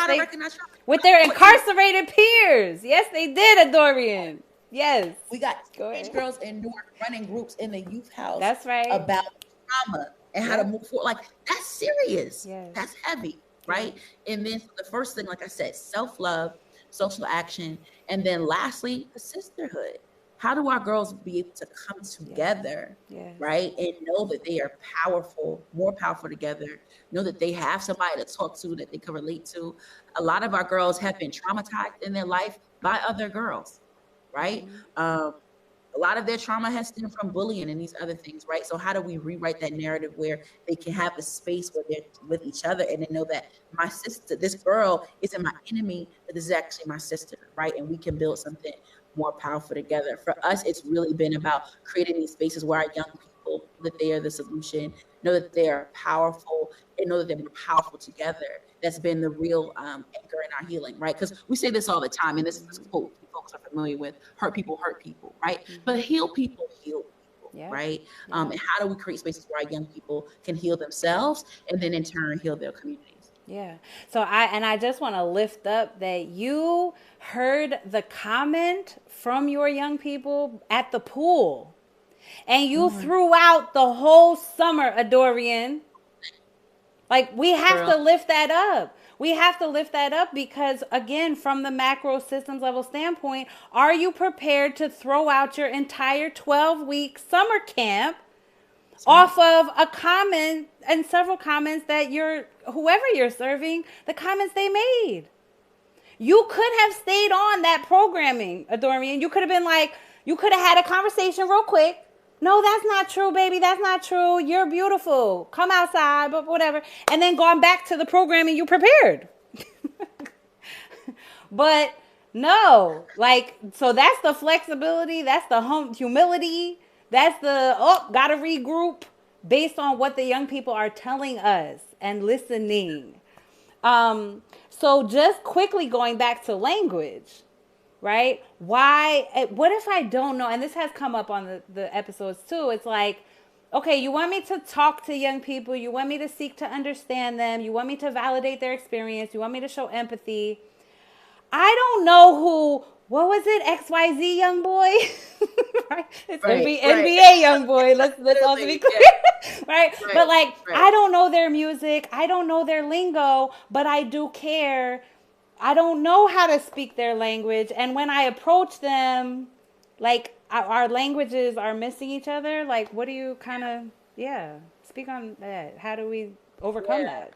they did. With their incarcerated peers. Yes, they did, Adorian. Yes. We got teenage girls in Newark running groups in the youth house. That's right. About trauma and how to move forward. Like, that's serious. Yes. That's heavy, right? And then the first thing, like I said, self-love, social action, and then lastly, the sisterhood. How do our girls be able to come together, right? And know that they are powerful, more powerful together, know that they have somebody to talk to that they can relate to. A lot of our girls have been traumatized in their life by other girls. Right? A lot of their trauma has stemmed from bullying and these other things, right? So how do we rewrite that narrative where they can have a space where they're with each other and they know that my sister, this girl isn't my enemy, but this is actually my sister, right? And we can build something more powerful together. For us, it's really been about creating these spaces where our young people know that they are the solution, know that they are powerful, and know that they're more powerful together. That's been the real anchor in our healing, right? Because we say this all the time, and this is a quote folks are familiar with: hurt people, right? But heal people, right? And how do we create spaces where our young people can heal themselves and then in turn heal their communities? Yeah. So I just want to lift up that you heard the comment from your young people at the pool. And you threw out the whole summer, Adorian. Like, we have Girl. to lift that up. We have to lift that up because, again, from the macro systems level standpoint, are you prepared to throw out your entire 12-week summer camp off of a comment and several comments that whoever you're serving, the comments they made? You could have stayed on that programming, Adorian. You could have been like, you could have had a conversation real quick. No, that's not true, baby. That's not true. You're beautiful. Come outside, but whatever. And then gone back to the programming you prepared. But no, like, so that's the flexibility. That's the humility. That's the, gotta regroup based on what the young people are telling us and listening. So just quickly going back to language, right? What if I don't know? And this has come up on the episodes too. It's like, okay, you want me to talk to young people. You want me to seek to understand them. You want me to validate their experience. You want me to show empathy. I don't know what was it? XYZ young boy? Right? It's NBA young boy. Let's also be clear. Right? But like, I don't know their music. I don't know their lingo, but I do care. I don't know how to speak their language. And when I approach them, like, our languages are missing each other. Like, what do you speak on that? How do we overcome that?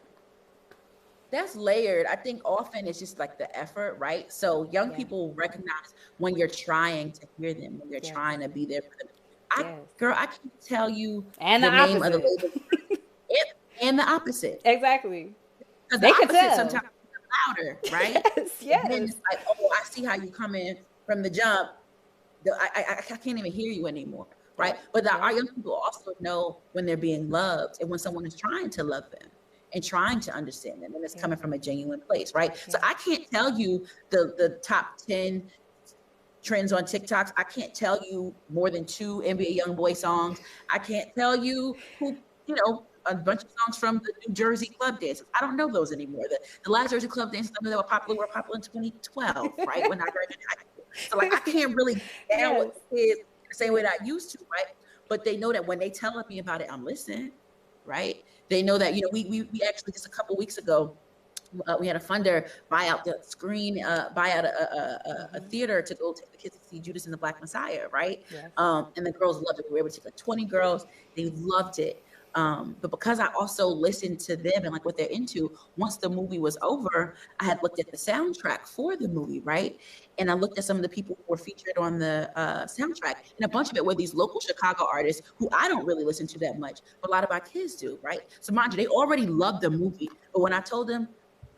That's layered. I think often it's just like the effort, right? So young people recognize when you're trying to hear them, when you're trying to be there for them. Girl, I can tell you and the name of the label and the opposite. Exactly. Because the opposite sometimes louder, right? Yes. And then it's like, oh, I see how you come in from the jump. I can't even hear you anymore, right? But our young people also know when they're being loved and when someone is trying to love them and trying to understand them, and it's coming from a genuine place, right? Yeah. So I can't tell you the top 10 trends on TikToks. I can't tell you more than 2 NBA YoungBoy songs. I can't tell you who, a bunch of songs from the New Jersey club dances. I don't know those anymore. The last Jersey club dances that were popular in 2012, right? When I graduated high school. So like, I can't really get down with the kids the same way that I used to, right? But they know that when they tell me about it, I'm listening, right? They know that, we actually just a couple weeks ago, we had a funder buy out the screen, buy out a theater to go take the kids to see Judas and the Black Messiah, right? Yes. And the girls loved it. We were able to take like 20 girls. They loved it. But because I also listened to them and like what they're into, once the movie was over, I had looked at the soundtrack for the movie, right? And I looked at some of the people who were featured on the soundtrack, and a bunch of it were these local Chicago artists who I don't really listen to that much, but a lot of our kids do, right? So mind you, they already loved the movie. But when I told them,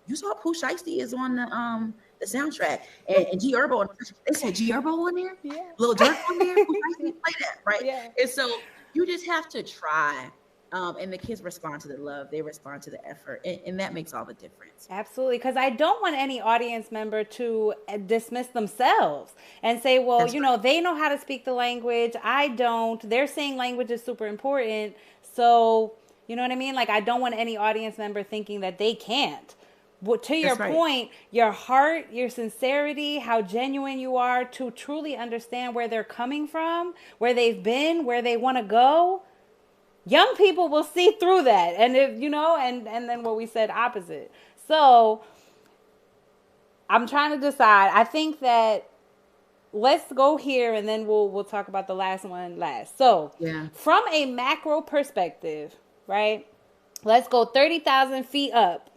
you saw Pooh Shiesty is on the soundtrack, and G Herbo, they said G Herbo on there? Yeah. Lil Durk on there? Pooh Shiesty play that, right? Yeah. And so you just have to try. And the kids respond to the love. They respond to the effort. And that makes all the difference. Absolutely. Because I don't want any audience member to dismiss themselves and say, well, they know how to speak the language. I don't. They're saying language is super important. So, you know what I mean? Like, I don't want any audience member thinking that they can't. But to your point, your heart, your sincerity, how genuine you are to truly understand where they're coming from, where they've been, where they want to go. Young people will see through that. And if, and then what we said opposite. So I'm trying to decide. I think that let's go here and then we'll talk about the last one last. So from a macro perspective, right? Let's go 30,000 feet up.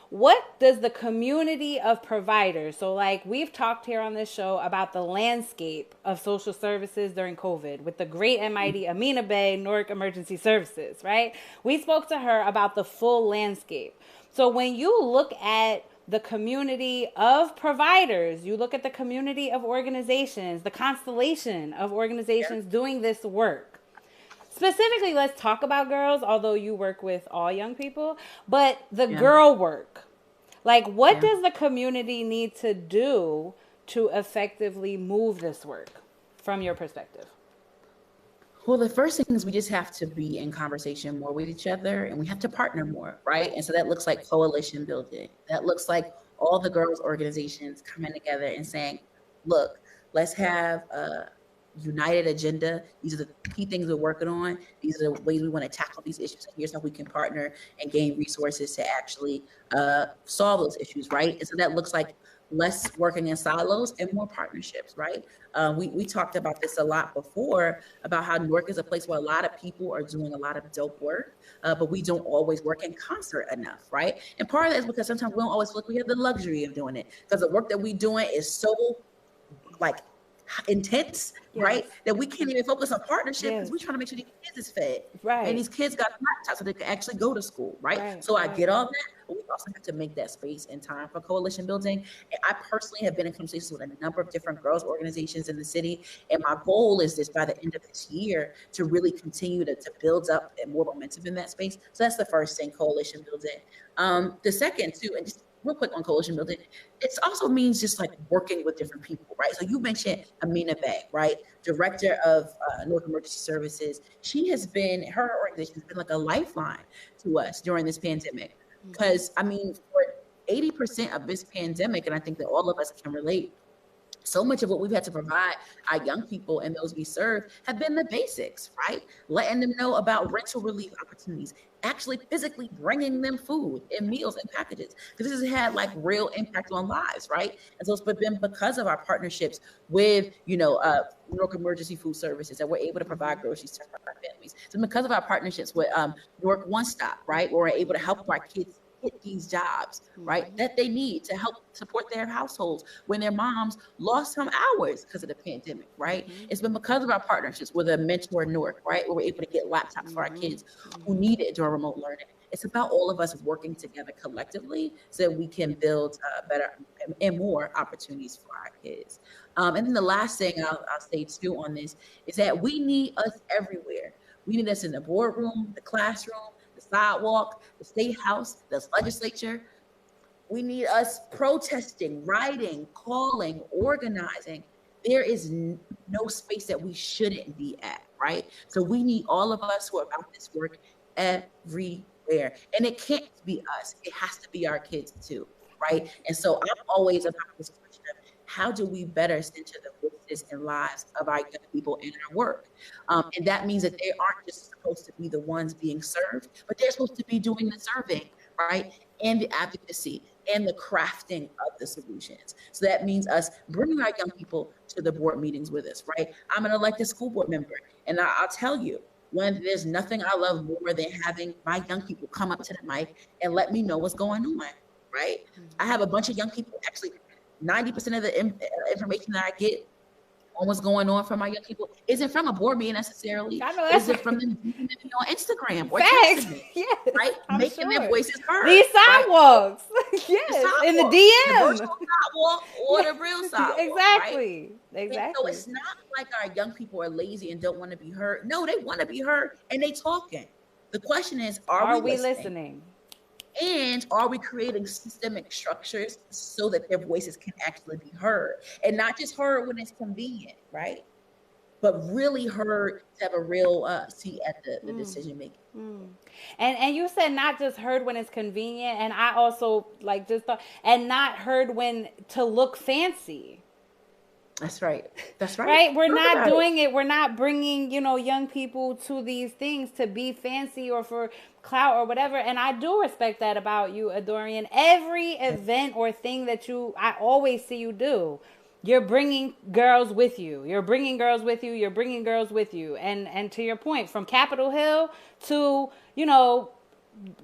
What does the community of providers, so like we've talked here on this show about the landscape of social services during COVID with the great and mighty Amina Bay, Newark Emergency Services, right? We spoke to her about the full landscape. So when you look at the community of providers, you look at the community of organizations, the constellation of organizations doing this work. Specifically, let's talk about girls, although you work with all young people, but the girl work. Like, what does the community need to do to effectively move this work from your perspective? Well, the first thing is we just have to be in conversation more with each other, and we have to partner more, right? And so that looks like coalition building. That looks like all the girls' organizations coming together and saying, look, let's have a united agenda. These are the key things we're working on. These are the ways we want to tackle these issues. Here's how we can partner and gain resources to actually solve those issues, right? And so that looks like less working in silos and more partnerships, right? We talked about this a lot before about how New York is a place where a lot of people are doing a lot of dope work, but we don't always work in concert enough, right? And part of that is because sometimes we don't always feel like we have the luxury of doing it because the work that we're doing is so like intense, right? That we can't even focus on partnership because we're trying to make sure these kids is fed. Right. And these kids got laptops so they can actually go to school, right? So I get all that, but we also have to make that space and time for coalition building. And I personally have been in conversations with a number of different girls organizations in the city. And my goal is this by the end of this year to really continue to build up and more momentum in that space. So that's the first thing, coalition building. The second too, and just real quick on coalition building, it also means just like working with different people, right? So you mentioned Amina Beg, right? Director of North Emergency Services. Her organization has been like a lifeline to us during this pandemic. Because I mean, for 80% of this pandemic, and I think that all of us can relate, so much of what we've had to provide our young people and those we serve have been the basics, right? Letting them know about rental relief opportunities, actually physically bringing them food and meals and packages. Because this has had like real impact on lives, right? And so it's been because of our partnerships with, New York Emergency Food Services that we're able to provide groceries to our families. So because of our partnerships with New York One Stop, right? We're able to help our kids get these jobs, right, that they need to help support their households when their moms lost some hours because of the pandemic, right? It's been because of our partnerships with a Mentor North, right, where we're able to get laptops for our kids who need it during remote learning. It's about all of us working together collectively so that we can build better and more opportunities for our kids. And then the last thing I'll say too on this is that we need us everywhere. We need us in the boardroom, the classroom, the sidewalk, the state house, the legislature. We need us protesting, writing, calling, organizing. There is no space that we shouldn't be at, right? So we need all of us who are about this work everywhere. And it can't be us. It has to be our kids too, right? And so I'm always about this question of how do we better center the voices and lives of our young people in our work? And that means that they aren't just supposed to be the ones being served, but they're supposed to be doing the serving, right? And the advocacy and the crafting of the solutions. So that means us bringing our young people to the board meetings with us, right? I'm an elected school board member, and I'll tell you, when there's nothing I love more than having my young people come up to the mic and let me know what's going on, right? I have a bunch of young people, actually 90% of the information that I get on what's going on from my young people isn't from a board meeting necessarily. Is it from them on Instagram or texting, right? Making their voices heard. These sidewalks, in the DM, the virtual sidewalk or the real sidewalk. Exactly. And so it's not like our young people are lazy and don't want to be heard. No, they want to be heard and they talking. The question is, are we listening? And are we creating systemic structures so that their voices can actually be heard? And not just heard when it's convenient, right? But really heard to have a real seat at the decision making. And you said not just heard when it's convenient. And I also just thought, and not heard when to look fancy. That's right. That's right. Right? We're not doing it. We're not bringing, young people to these things to be fancy or for clout or whatever. And I do respect that about you, Adorian. Every event or thing that I always see you do, you're bringing girls with you. You're bringing girls with you. You're bringing girls with you. And to your point, from Capitol Hill to,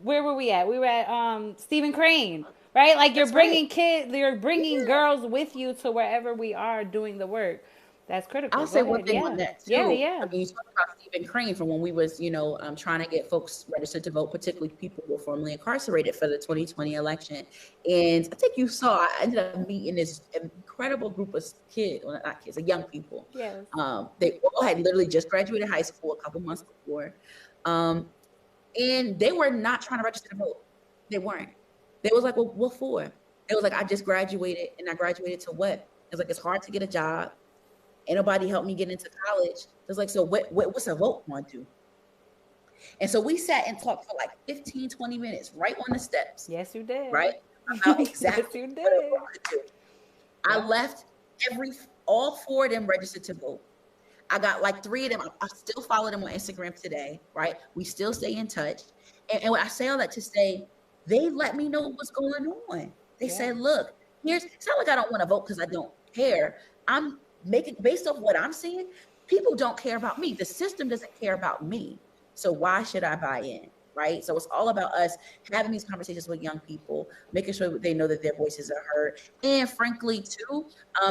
where were we at? We were at Stephen Crane. Right? Like you're bringing kids, you're bringing girls with you to wherever we are doing the work. That's critical. I'll say one thing on that too. Yeah. I mean, you talk about Stephen Crane from when we was, trying to get folks registered to vote, particularly people who were formerly incarcerated for the 2020 election. And I think you saw, I ended up meeting this incredible group of kids, well, not kids, young people. Yes. They all had literally just graduated high school a couple months before. And they were not trying to register to vote. They weren't. They was like, well, what for? It was like, I just graduated, and I graduated to what? It was like, it's hard to get a job. Ain't nobody helped me get into college. It's like, so what's a vote going to do? And so we sat and talked for like 15, 20 minutes right on the steps. Yes, you did. Right? About exactly yes, you did. what a vote could do. I left all 4 of them registered to vote. I got like 3 of them. I still follow them on Instagram today, right? We still stay in touch. And when I say all that to say, they let me know what's going on. They said, look, it's not like I don't want to vote because I don't care. I'm making, based off what I'm seeing, people don't care about me. The system doesn't care about me. So why should I buy in? Right? So it's all about us having these conversations with young people, making sure that they know that their voices are heard. And frankly, too,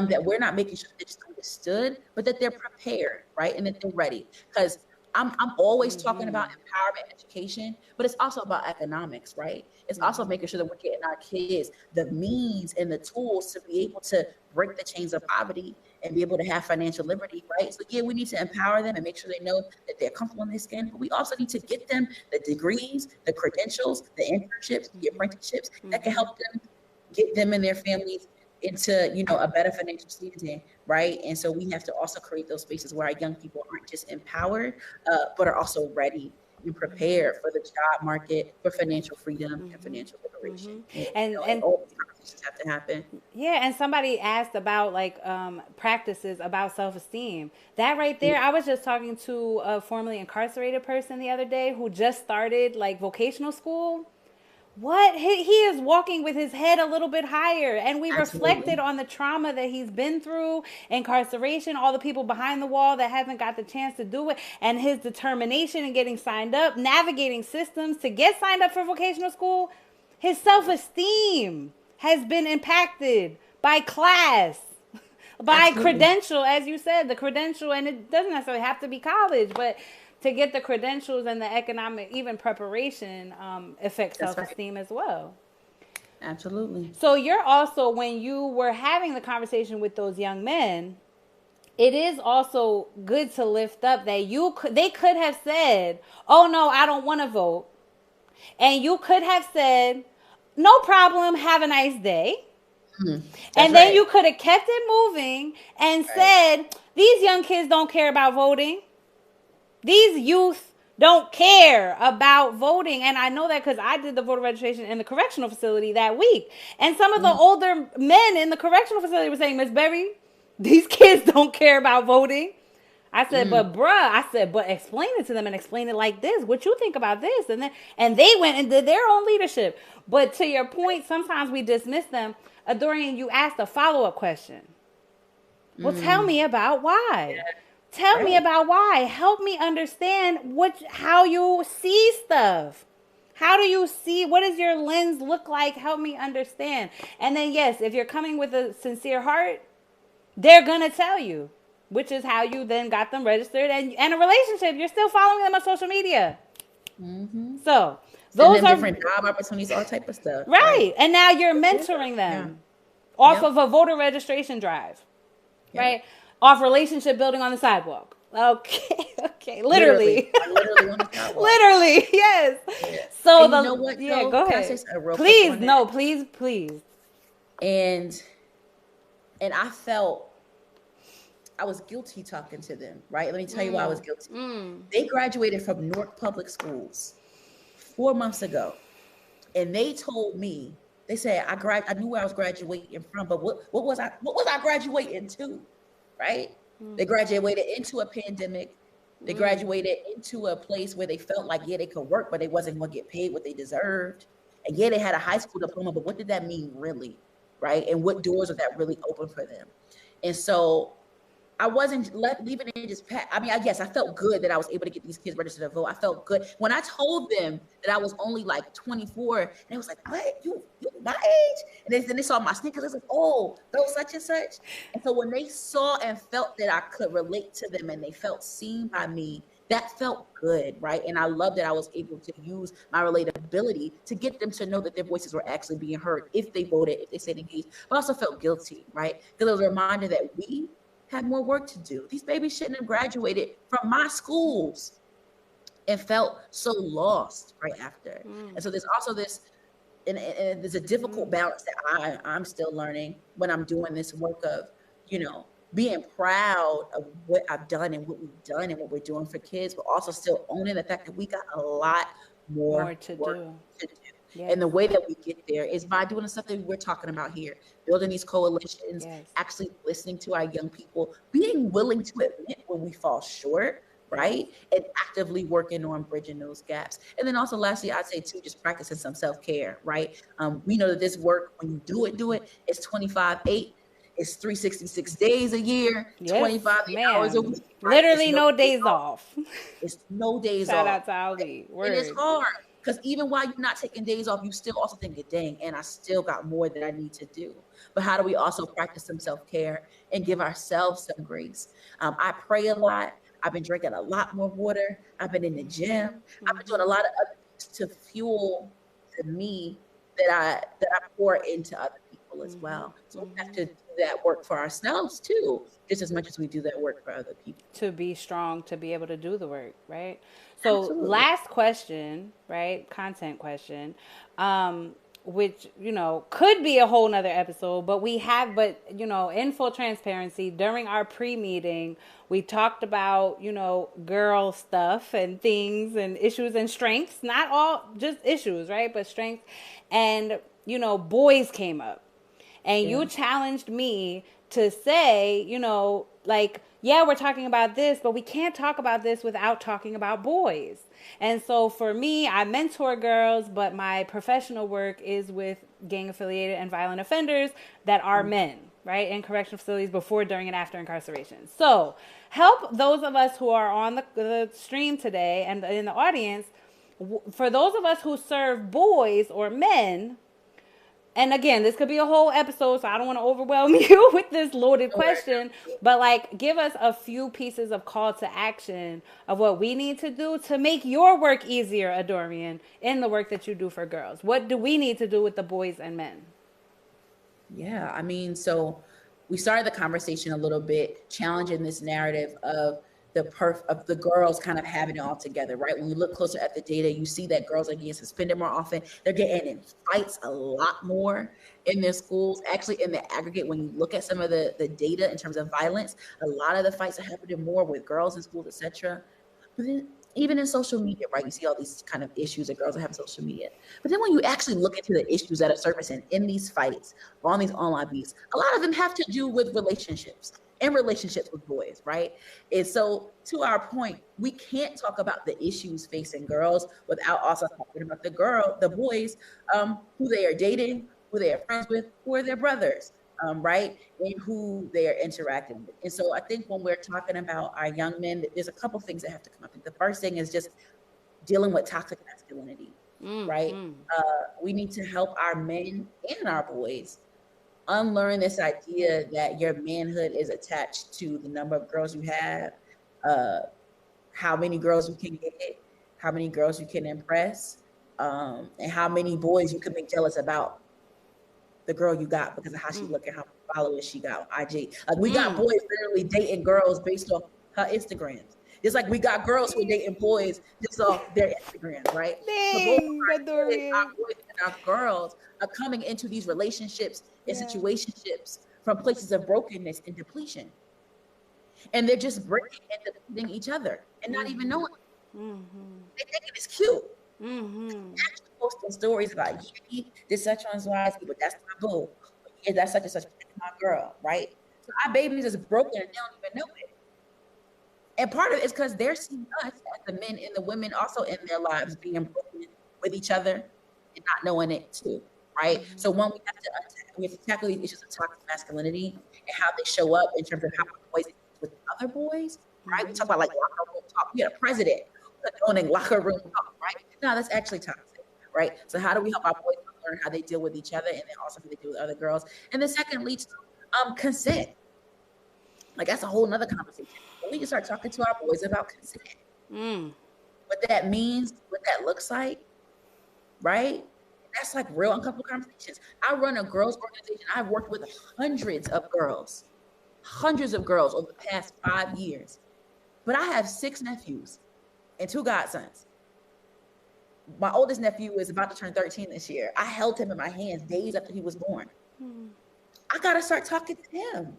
that we're not making sure they're just understood, but that they're prepared, right? And that they're ready. Because I'm always talking about empowerment and education, but it's also about economics, right? It's also making sure that we're getting our kids the means and the tools to be able to break the chains of poverty and be able to have financial liberty, right? So yeah, we need to empower them and make sure they know that they're comfortable in their skin, but we also need to get them the degrees, the credentials, the internships, the apprenticeships that can help them get them and their families into, a better financial standing, right? And so we have to also create those spaces where our young people aren't just empowered, but are also ready and prepared for the job market, for financial freedom and financial liberation. And all these conversations have to happen. Yeah, and somebody asked about like practices about self-esteem. That right there, I was just talking to a formerly incarcerated person the other day who just started like vocational school. What he is walking with his head a little bit higher, and we reflected on the trauma that he's been through, incarceration, all the people behind the wall that haven't got the chance to do it, and his determination in getting signed up, navigating systems to get signed up for vocational school. His self-esteem has been impacted by class, by credential, as you said, the credential, and it doesn't necessarily have to be college, but to get the credentials and the economic, even preparation, affects self-esteem as well. Absolutely. So you're also, when you were having the conversation with those young men, it is also good to lift up that they could have said, oh no, I don't want to vote. And you could have said, no problem, have a nice day. And then you could have kept it moving and said, these young kids don't care about voting. These youth don't care about voting. And I know that because I did the voter registration in the correctional facility that week. And some of the older men in the correctional facility were saying, Miss Berry, these kids don't care about voting. I said, but explain it to them and explain it like this. What you think about this? And they went and did their own leadership. But to your point, sometimes we dismiss them. Dorian, you asked a follow-up question. Well, tell me about why. Yeah. Tell me about why. Help me understand how you see stuff. How do you see? What does your lens look like? Help me understand. And then, yes, if you're coming with a sincere heart, they're going to tell you, which is how you then got them registered and a relationship. You're still following them on social media. So those are different job opportunities, all type of stuff. Right. And now you're mentoring them off of a voter registration drive. Right. Off relationship building on the sidewalk. Okay. Literally on the sidewalk. Literally, yes. Yeah. So and you know what? Yeah, go ahead. Please, no, please. And I felt I was guilty talking to them, right? Let me tell you why I was guilty. They graduated from Newark Public Schools 4 months ago. And they told me, they said, I knew where I was graduating from, but what was I graduating to? Right? They graduated into a pandemic. They graduated into a place where they felt like, they could work, but they wasn't going to get paid what they deserved. And they had a high school diploma, but what did that mean really? Right? And what doors are that really open for them? And so I wasn't leaving it just pat. I mean, I felt good that I was able to get these kids registered to vote. I felt good when I told them that I was only like 24, and they was like, "What? You my age?" And then they saw my sneakers. They was like, "Oh, those such and such." And so when they saw and felt that I could relate to them, and they felt seen by me, that felt good, right? And I love that I was able to use my relatability to get them to know that their voices were actually being heard if they voted, if they stayed engaged. But I also felt guilty, right? Because it was a reminder that we had more work to do. These babies shouldn't have graduated from my schools and felt so lost right after. And so there's also this, and there's a difficult balance that I'm still learning when I'm doing this work of, being proud of what I've done and what we've done and what we're doing for kids, but also still owning the fact that we got a lot More more to work do. to do. Yes. And the way that we get there is by doing the stuff that we're talking about here, building these coalitions, Yes. actually listening to our young people, being willing to admit when we fall short, right? And actively working on bridging those gaps. And then also lastly, I'd say too, just practicing some self-care, right? We know that this work, when you do it, it's 25/8. It's 366 days a year, Yes, 25 hours a ma'am. week, right? It's Literally no no days days off. off. It's no days Shout off. out to Ali. And it's Word. hard because even while you're not taking days off, you still also think, dang, and I still got more that I need to do. But how do we also practice some self-care and give ourselves some grace? I pray a lot. I've been drinking a lot more water. I've been in the gym. I've been doing a lot of other things to fuel the me that I pour into other people as well. So we have to do that work for ourselves too, just as much as we do that work for other people. To be strong, to be able to do the work, right? So Absolutely. last question, right? Content question. Which, could be a whole nother episode, but in full transparency, during our pre-meeting, we talked about, girl stuff and things and issues and strengths, not all just issues, right? But strengths. And, boys came up. And Yeah. you challenged me to say, yeah, we're talking about this, but we can't talk about this without talking about boys. And so for me, I mentor girls, but my professional work is with gang affiliated and violent offenders that are men, right, in correctional facilities before, during, and after incarceration. So help those of us who are on the stream today and in the audience, for those of us who serve boys or men. And again, this could be a whole episode, so I don't want to overwhelm you with this loaded question. But give us a few pieces of call to action of what we need to do to make your work easier, Adorian, in the work that you do for girls. What do we need to do with the boys and men? Yeah, I mean, so we started the conversation a little bit challenging this narrative of of the girls kind of having it all together, right? When you look closer at the data, you see that girls are getting suspended more often. They're getting in fights a lot more in their schools. Actually, in the aggregate, when you look at some of the data in terms of violence, a lot of the fights are happening more with girls in schools, etc. But then even in social media, right? You see all these kind of issues that girls are having social media. But then when you actually look into the issues that are surfacing in these fights, on these online beefs, a lot of them have to do with relationships and relationships with boys, right? And so to our point, we can't talk about the issues facing girls without also talking about the boys, who they are dating, who they are friends with, who are their brothers, right? And who they are interacting with. And so I think when we're talking about our young men, there's a couple things that have to come up. The first thing is just dealing with toxic masculinity, right? We need to help our men and our boys unlearn this idea that your manhood is attached to the number of girls you have, how many girls you can get, how many girls you can impress, and how many boys you can make jealous about the girl you got because of how she look and how many followers she got on IG. Like we got boys literally dating girls based off her Instagrams. It's like we got girls who are dating boys just off their Instagrams, right? So both Dang, our Adorian. boys and our girls are coming into these relationships and situationships from places of brokenness and depletion. And they're just breaking and depleting each other and not even knowing. They think it's cute. Actually posting stories about, yeah, this such one's wise, but that's my boo. Yeah, that's such and such, that's my girl, right? So our babies is broken and they don't even know it. And part of it is because they're seeing us as the men and the women also in their lives being broken with each other and not knowing it too, right? So one, we have to tackle these issues of toxic masculinity and how they show up in terms of how boys with other boys, right? We talk about like locker room talk. You got a president condoning locker room talk, right? No, that's actually toxic, right? So how do we help our boys learn how they deal with each other and then also how they deal with other girls? And then second leads to consent. Like that's a whole nother conversation. We can start talking to our boys about consent. What that means, what that looks like, right? That's like real uncomfortable conversations. I run a girls organization. I've worked with hundreds of girls over the past 5 years. But I have 6 nephews and 2 godsons. My oldest nephew is about to turn 13 this year. I held him in my hands days after he was born. I got to start talking to him.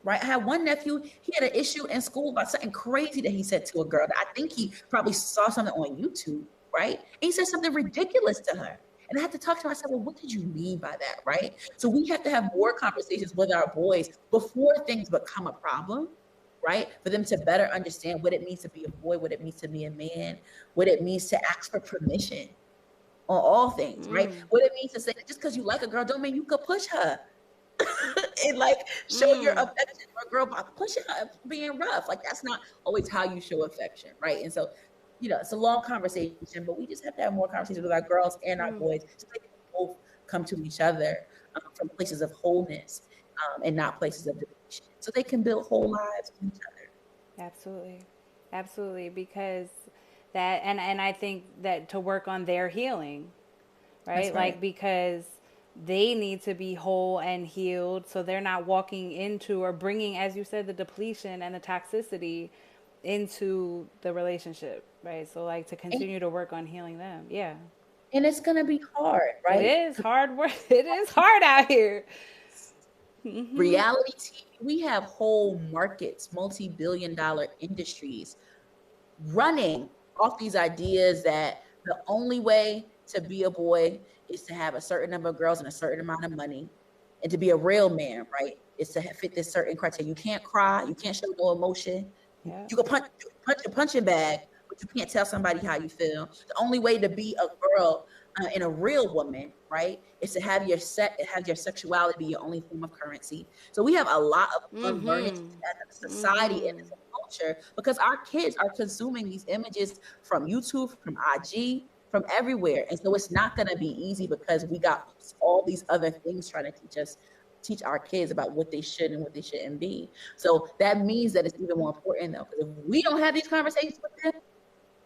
right? I had one nephew, he had an issue in school about something crazy that he said to a girl that I think he probably saw something on YouTube, right? And he said something ridiculous to her. And I had to talk to him. I said, well, what did you mean by that, right? So we have to have more conversations with our boys before things become a problem, right? For them to better understand what it means to be a boy, what it means to be a man, what it means to ask for permission on all things, right? What it means to say that just because you like a girl don't mean you could push her and like show your affection for a girl by pushing her, being rough. Like that's not always how you show affection, right? And so, it's a long conversation, but we just have to have more conversations with our girls and our boys so they can both come to each other from places of wholeness and not places of division, so they can build whole lives with each other. Absolutely, because that and I think that to work on their healing, right? That's right. Like because they need to be whole and healed so they're not walking into or bringing, as you said, the depletion and the toxicity into the relationship, right? So like to continue to work on healing them. Yeah. And it's going to be hard, right? It is hard work. It is hard out here. Reality TV, we have whole markets, multi-billion-dollar industries running off these ideas that the only way to be a boy is to have a certain number of girls and a certain amount of money, and to be a real man, right, is to fit this certain criteria. You can't cry, you can't show no emotion. Yeah. You can punch a punching bag, but you can't tell somebody how you feel. The only way to be a girl and a real woman, right, is to have your sexuality be your only form of currency. So we have a lot of unlearning as a society and as a culture, because our kids are consuming these images from YouTube, from IG, from everywhere. And so it's not going to be easy because we got all these other things trying to teach our kids about what they should and what they shouldn't be. So that means that it's even more important though, because if we don't have these conversations with them,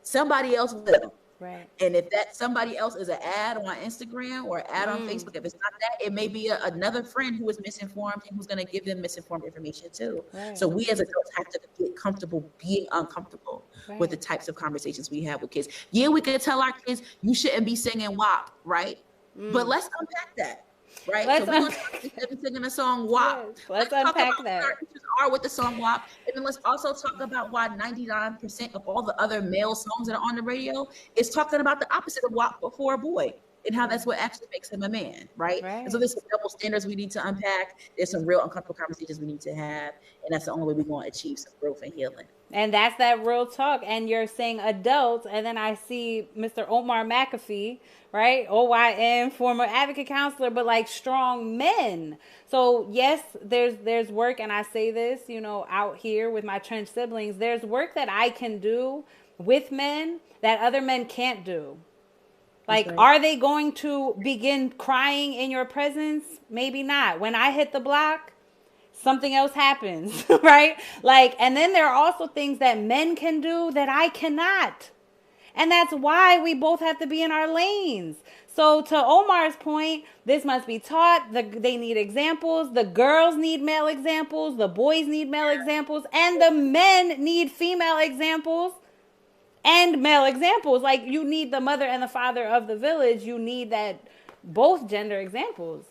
somebody else will. Right. And if that somebody else is an ad on Instagram or an ad on Facebook, if it's not that, it may be another friend who is misinformed and who's going to give them misinformed information too. Right. So we as adults have to get comfortable being uncomfortable with the types of conversations we have with kids. Yeah, we could tell our kids, you shouldn't be singing WAP, right? But let's unpack that. Right, so we're going to singing the song WAP. Yes, let's unpack that. What our issues are with the song WAP, and then let's also talk about why 99% of all the other male songs that are on the radio is talking about the opposite of WAP for a boy, and how that's what actually makes him a man, right? And so there's some double standards we need to unpack. There's some real uncomfortable conversations we need to have, and that's the only way we're going to achieve some growth and healing. And that's that real talk. And you're saying adults, and then I see Mr. Omar McAfee, right? OYM, former advocate counselor, but like strong men. So yes, there's work, and I say this, out here with my trench siblings, there's work that I can do with men that other men can't do. Like, are they going to begin crying in your presence? Maybe not. When I hit the block, something else happens, right? Like, and then there are also things that men can do that I cannot. And that's why we both have to be in our lanes. So to Omar's point, this must be taught. They need examples. The girls need male examples. The boys need male examples. And the men need female examples and male examples. Like, you need the mother and the father of the village. You need that both gender examples.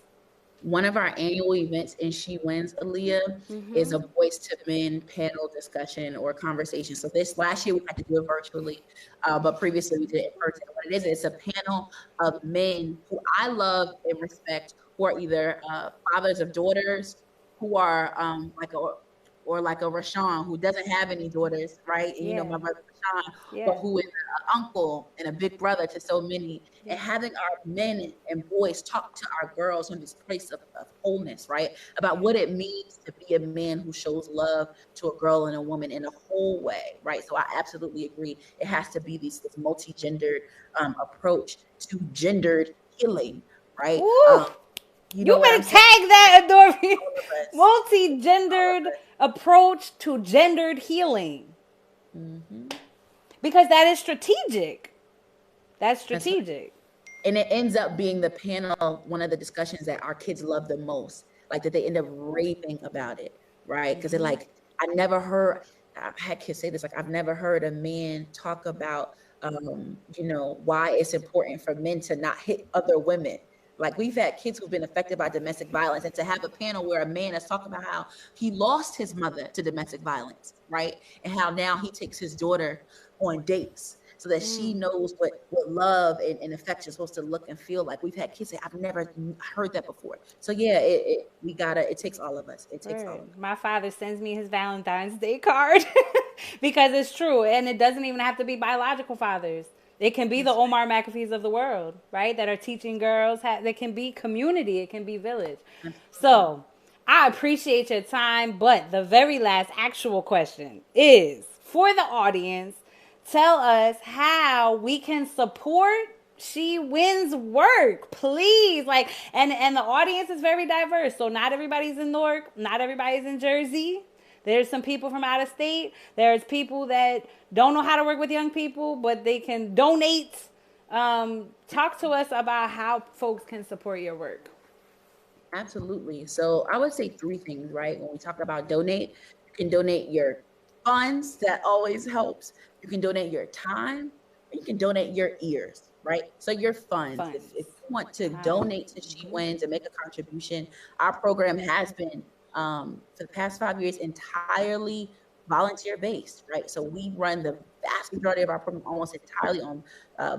One of our annual events in SHEWins, Aaliyah, is a voice to men panel discussion or conversation. So this last year we had to do it virtually, but previously we did it in person. What it is, it's a panel of men who I love and respect, who are either fathers of daughters, who are like a Rashawn who doesn't have any daughters, right? And my brother Rashawn, but who is an uncle and a big brother to so many. And having our men and boys talk to our girls from this place of wholeness, right? About what it means to be a man who shows love to a girl and a woman in a whole way, right? So I absolutely agree. It has to be this multi-gendered approach to gendered healing, right? You better tag that, Adore. Multi-gendered approach to gendered healing. Because that is strategic. That's strategic. And it ends up being the panel, one of the discussions that our kids love the most, like that they end up raving about it, right? Because they're like, I've had kids say this, like, I've never heard a man talk about, why it's important for men to not hit other women. Like we've had kids who've been affected by domestic violence, and to have a panel where a man is talking about how he lost his mother to domestic violence, right? And how now he takes his daughter on dates so that she knows what love and affection is supposed to look and feel like. We've had kids say, I've never heard that before. So yeah, it takes all of us. It takes all of us. My father sends me his Valentine's Day card because it's true. And it doesn't even have to be biological fathers. It can be the Omar McAfees of the world, right? That are teaching girls. It can be community. It can be village. So I appreciate your time. But the very last actual question is for the audience, tell us how we can support SHEWins work, please. Like, and the audience is very diverse. So not everybody's in Newark, not everybody's in Jersey. There's some people from out of state. There's people that don't know how to work with young people, but they can donate. Talk to us about how folks can support your work. Absolutely. So I would say three things, right? When we talk about donate, you can donate your funds. That always helps. You can donate your time. You can donate your ears, right? So your funds. If you want to donate to SHEWins and make a contribution, our program has been for the past 5 years entirely volunteer based, right? So we run the vast majority of our program almost entirely on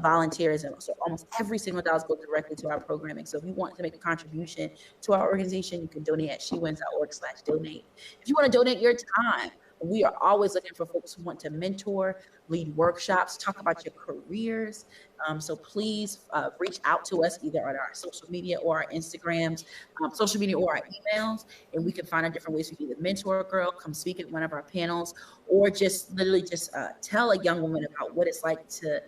volunteerism. So almost every single dollar goes directly to our programming. So if you want to make a contribution to our organization, you can donate at shewins.org/donate. If you want to donate your time, we are always looking for folks who want to mentor, lead workshops, talk about your careers. So please reach out to us either on our social media or our Instagrams, social media or our emails, and we can find out different ways for you to mentor a girl, come speak at one of our panels, or just literally just tell a young woman about what it's like to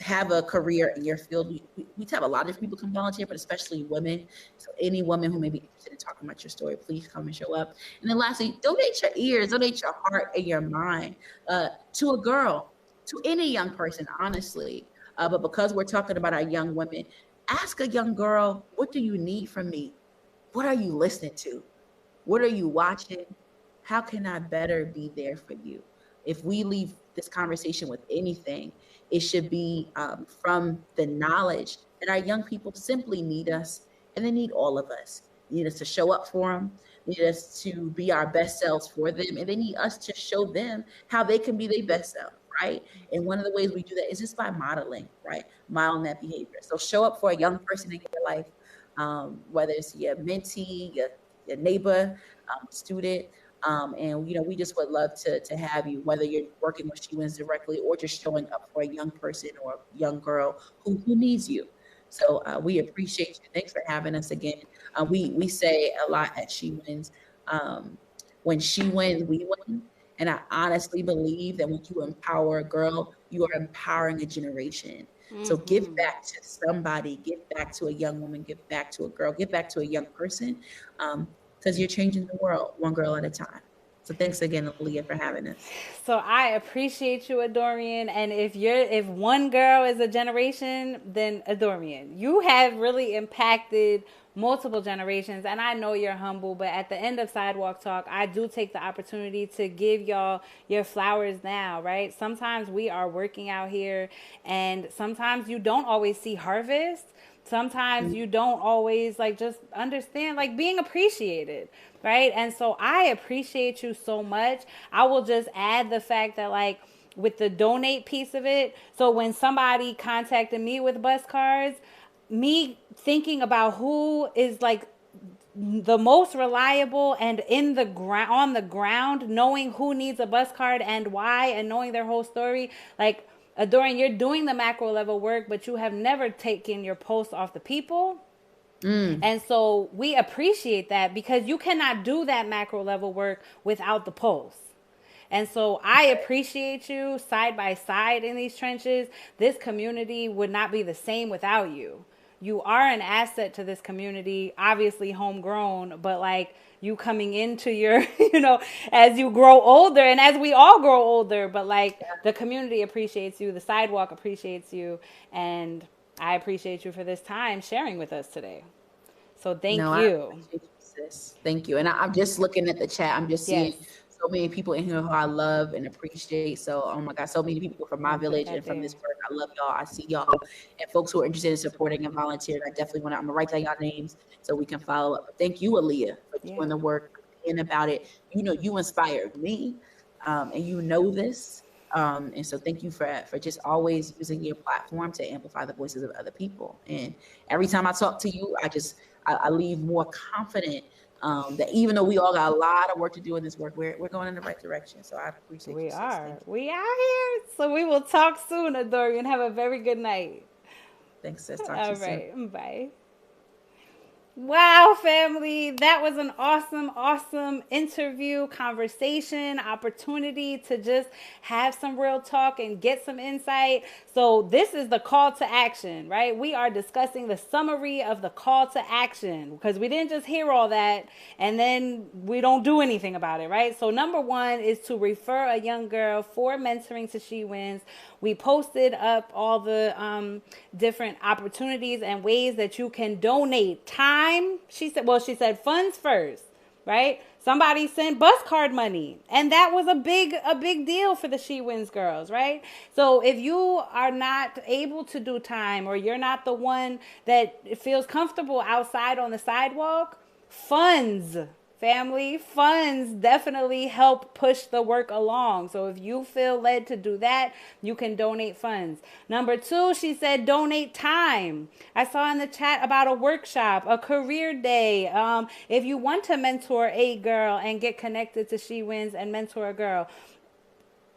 have a career in your field. We have a lot of people come volunteer, but especially women. So any woman who may be interested in talking about your story, please come and show up. And then lastly, donate your ears, donate your heart and your mind to a girl, to any young person, honestly. But because we're talking about our young women, ask a young girl, what do you need from me? What are you listening to? What are you watching? How can I better be there for you? If we leave this conversation with anything, it should be from the knowledge that our young people simply need us, and they need all of us. They need us to show up for them, they need us to be our best selves for them, and they need us to show them how they can be their best self, right? And one of the ways we do that is just by modeling, right? Modeling that behavior. So show up for a young person in your life, whether it's your mentee, your neighbor, student. And we just would love to have you, whether you're working with SHEWins directly or just showing up for a young person or a young girl who needs you. So we appreciate you. Thanks for having us again. We say a lot at SHEWins, when she wins, we win. And I honestly believe that when you empower a girl, you are empowering a generation. So give back to somebody, give back to a young woman, give back to a girl, give back to a young person. Because you're changing the world one girl at a time. So thanks again, Leah, for having us. So I appreciate you, Adorian. And if one girl is a generation, then Adorian, you have really impacted multiple generations. And I know you're humble, but at the end of Sidewalk Talk, I do take the opportunity to give y'all your flowers now, right? Sometimes we are working out here, and sometimes you don't always see harvest. Sometimes you don't always just understand being appreciated, right? And so I appreciate you so much. I will just add the fact that with the donate piece of it, so when somebody contacted me with bus cards, me thinking about who is the most reliable and on the ground, knowing who needs a bus card and why, and knowing their whole story, Adorian, you're doing the macro level work, but you have never taken your pulse off the people. And so we appreciate that, because you cannot do that macro level work without the pulse. And so I appreciate you side by side in these trenches. This community would not be the same without you. You are an asset to this community, obviously homegrown, but you coming into your, as you grow older, and as we all grow older, but the community appreciates you, the sidewalk appreciates you, and I appreciate you for this time sharing with us today. So thank you. I appreciate you, sis. Thank you. And I'm just looking at the chat. I'm just seeing so many people in here who I love and appreciate. So, oh my God, so many people from my I'll put village that and from there. this work. I love y'all. I see y'all, and folks who are interested in supporting and volunteering. I definitely want to. I'm gonna write down y'all names so we can follow up. But thank you, Aaliyah, for Yeah. doing the work, being about it. You know, you inspired me, and you know this. And so thank you for just always using your platform to amplify the voices of other people. And every time I talk to you, I leave more confident that even though we all got a lot of work to do in this work, we're going in the right direction. So I appreciate you, We sis. are. Thank you. We are here. So we will talk soon, Adorian. Have a very good night. Thanks, sis. Talk to All you soon. right. Bye. Wow, family. That was an awesome, awesome interview, conversation, opportunity to just have some real talk and get some insight. So, this is the call to action, right? We are discussing the summary of the call to action because we didn't just hear all that and then we don't do anything about it, right? So, number one is to refer a young girl for mentoring to SHEWins. We posted up all the different opportunities and ways that you can donate time. She said funds first, right? Somebody sent bus card money, and that was a big deal for the SHEWins girls, right? So if you are not able to do time, or you're not the one that feels comfortable outside on the sidewalk, funds. Family funds definitely help push the work along. So if you feel led to do that, you can donate funds. Number two, she said donate time. I saw in the chat about a workshop, a career day. If you want to mentor a girl and get connected to SHEWins and mentor a girl,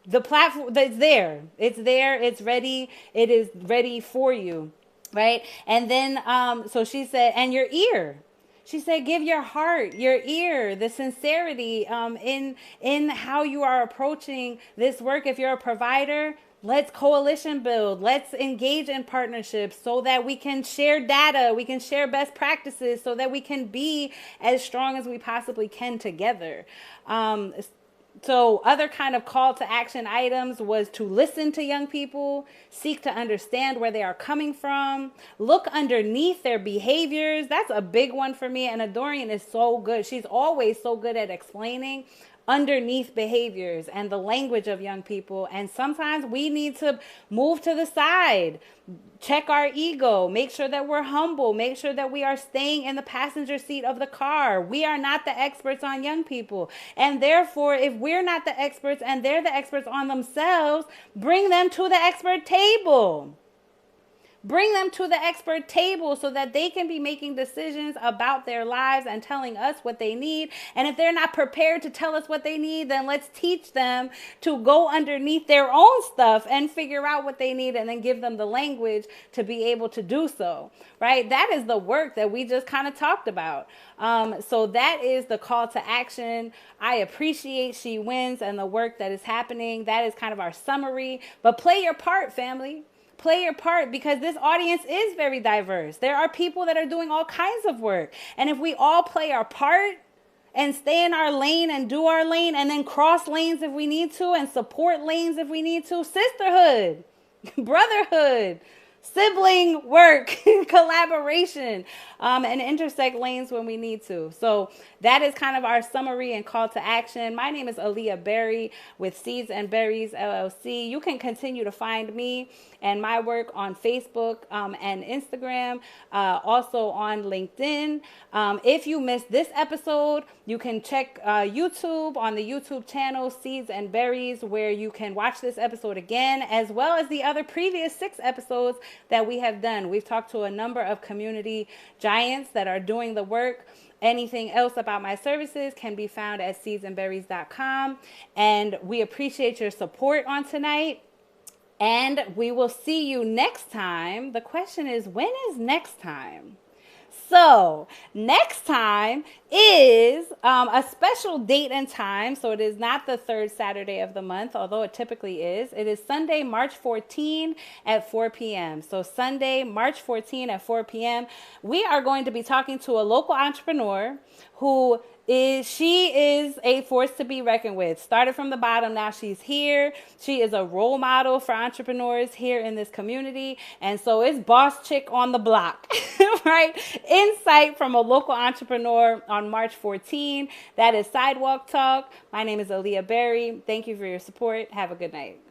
the platform that's there. It's there. It's ready. It is ready for you, right? And then, so she said, and your ear. She said, give your heart, your ear, the sincerity in how you are approaching this work. If you're a provider, let's coalition build. Let's engage in partnerships so that we can share data. We can share best practices so that we can be as strong as we possibly can together. So other kind of call to action items was to listen to young people, seek to understand where they are coming from, look underneath their behaviors. That's a big one for me. And Adorian is so good. She's always so good at explaining underneath behaviors and the language of young people. And sometimes we need to move to the side, check our ego, make sure that we're humble, make sure that we are staying in the passenger seat of the car. We are not the experts on young people. And therefore, if we're not the experts and they're the experts on themselves, bring them to the expert table. Bring them to the expert table so that they can be making decisions about their lives and telling us what they need. And if they're not prepared to tell us what they need, then let's teach them to go underneath their own stuff and figure out what they need and then give them the language to be able to do so, right? That is the work that we just kind of talked about. So that is the call to action. I appreciate SHEWins and the work that is happening. That is kind of our summary. But play your part, family. Play your part, because this audience is very diverse. There are people that are doing all kinds of work. And if we all play our part and stay in our lane and do our lane and then cross lanes if we need to and support lanes if we need to, sisterhood, brotherhood, sibling work, collaboration, and intersect lanes when we need to. So that is kind of our summary and call to action. My name is Aaliyah Berry with Seeds and Berries LLC. You can continue to find me and my work on Facebook and Instagram, also on LinkedIn. If you missed this episode, you can check YouTube on the YouTube channel Seeds and Berries, where you can watch this episode again, as well as the other previous 6 episodes that we have done. We've talked to a number of community giants that are doing the work. Anything else about my services can be found at seedsandberries.com. And we appreciate your support on tonight. And we will see you next time. The question is, when is next time? So next time is a special date and time. So it is not the 3rd Saturday of the month, although it typically is. It is Sunday, March 14 at 4 p.m. So Sunday, March 14 at 4 p.m. We are going to be talking to a local entrepreneur who She is a force to be reckoned with. Started from the bottom, now she's here. She is a role model for entrepreneurs here in this community. And so it's boss chick on the block, right? Insight from a local entrepreneur on March 14. That is Sidewalk Talk. My name is Aaliyah Berry. Thank you for your support. Have a good night.